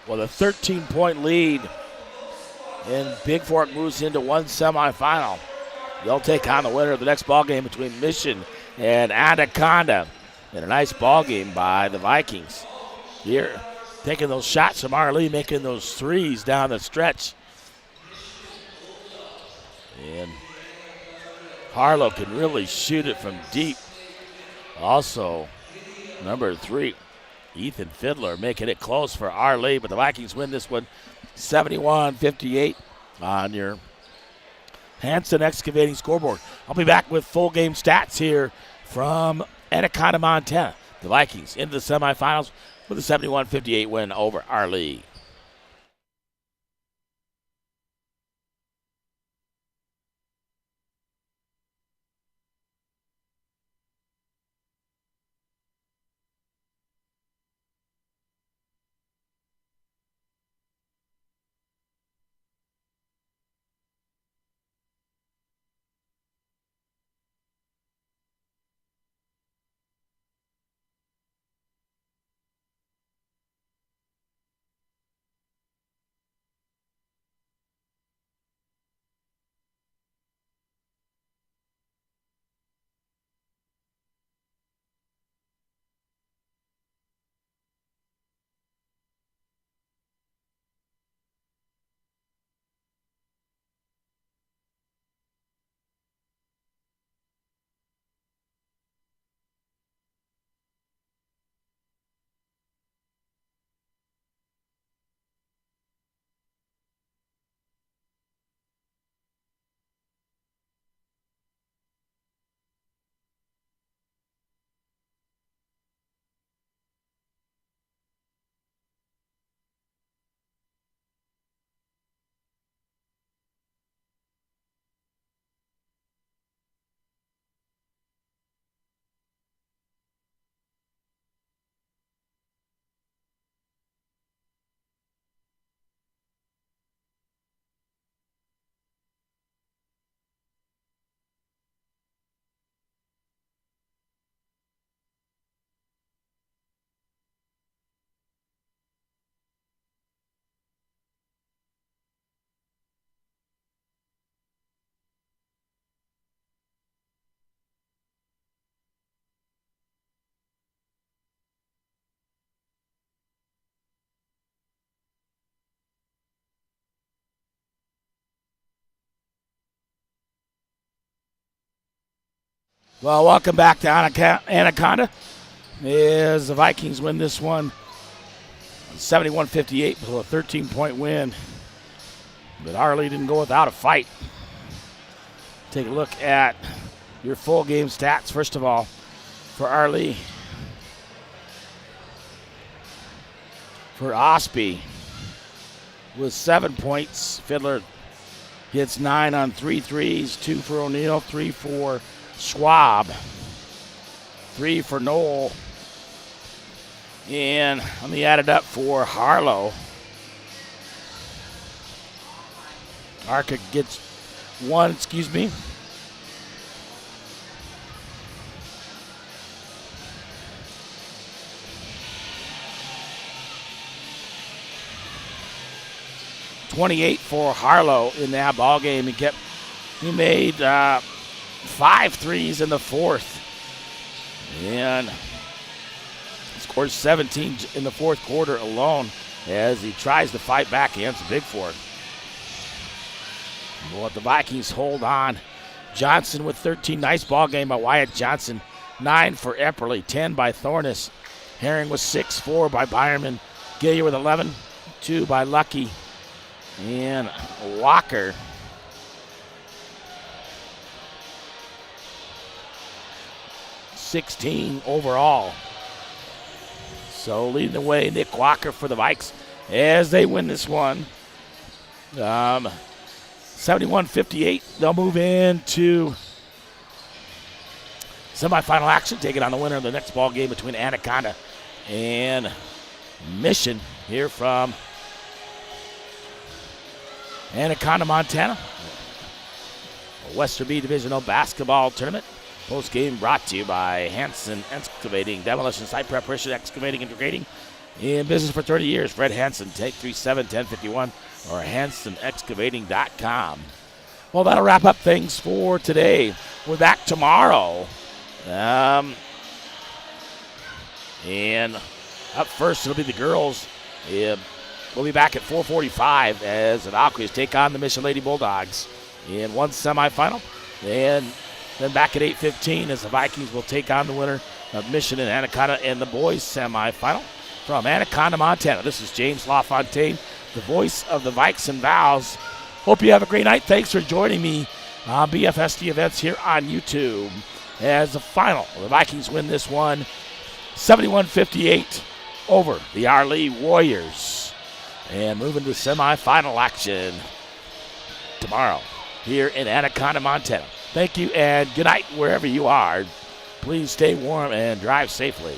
With a 13-point lead. And Bigfork moves into one semifinal. They'll take on the winner of the next ball game between Mission and Anaconda. And a nice ball game by the Vikings. Here, taking those shots from Arlee, making those threes down the stretch. And Harlow can really shoot it from deep. Also, number 3, Ethan Fiddler making it close for Arlee, but the Vikings win this one 71-58 on your Hanson Excavating scoreboard. I'll be back with full game stats here from Anaconda, Montana. The Vikings into the semifinals with a 71-58 win over Arlee. Well, welcome back to Anaconda. As the Vikings win this one 71-58 with a 13-point win. But Arlee didn't go without a fight. Take a look at your full game stats. First of all, for Arlee. For Osby with 7 points. Fiddler hits 9 on 3 threes. 2 for O'Neill, 3 for Schwab, 3 for Noel, and let me add it up for Harlow. Arca gets 1, 28 for Harlow in that ball game. He made 5 threes in the fourth, and scores 17 in the fourth quarter alone. as he tries to fight back against Bigfork. But the Vikings hold on. Johnson with 13. Nice ball game by Wyatt Johnson. 9 for Epperly, 10 by Thornus. Herring with 6, 4 by Byerman. Gillier with 11, 2 by Lucky. And Walker. $16 overall. So leading the way, Nick Walker for the Vikes as they win this one. 71-58. They'll move into semifinal action, taking on the winner of the next ball game between Anaconda and Mission here from Anaconda, Montana. Western B Divisional basketball tournament. Post game brought to you by Hanson Excavating, Demolition, Site Preparation, Excavating, and Grading. In business for 30 years. Fred Hanson, take 37-1051 or HansonExcavating.com. Well, that'll wrap up things for today. We're back tomorrow. And up first, it'll be the girls. We'll be back at 4:45 as the Valkyries take on the Mission Lady Bulldogs in one semifinal. And then back at 8:15 as the Vikings will take on the winner of Mission and Anaconda in the boys semifinal from Anaconda, Montana. This is James LaFontaine, the voice of the Vikes and Vows. Hope you have a great night. Thanks for joining me on BFSD Events here on YouTube. As the final, the Vikings win this one 71-58 over the Arlee Warriors. And moving to semifinal action tomorrow here in Anaconda, Montana. Thank you and good night wherever you are. Please stay warm and drive safely.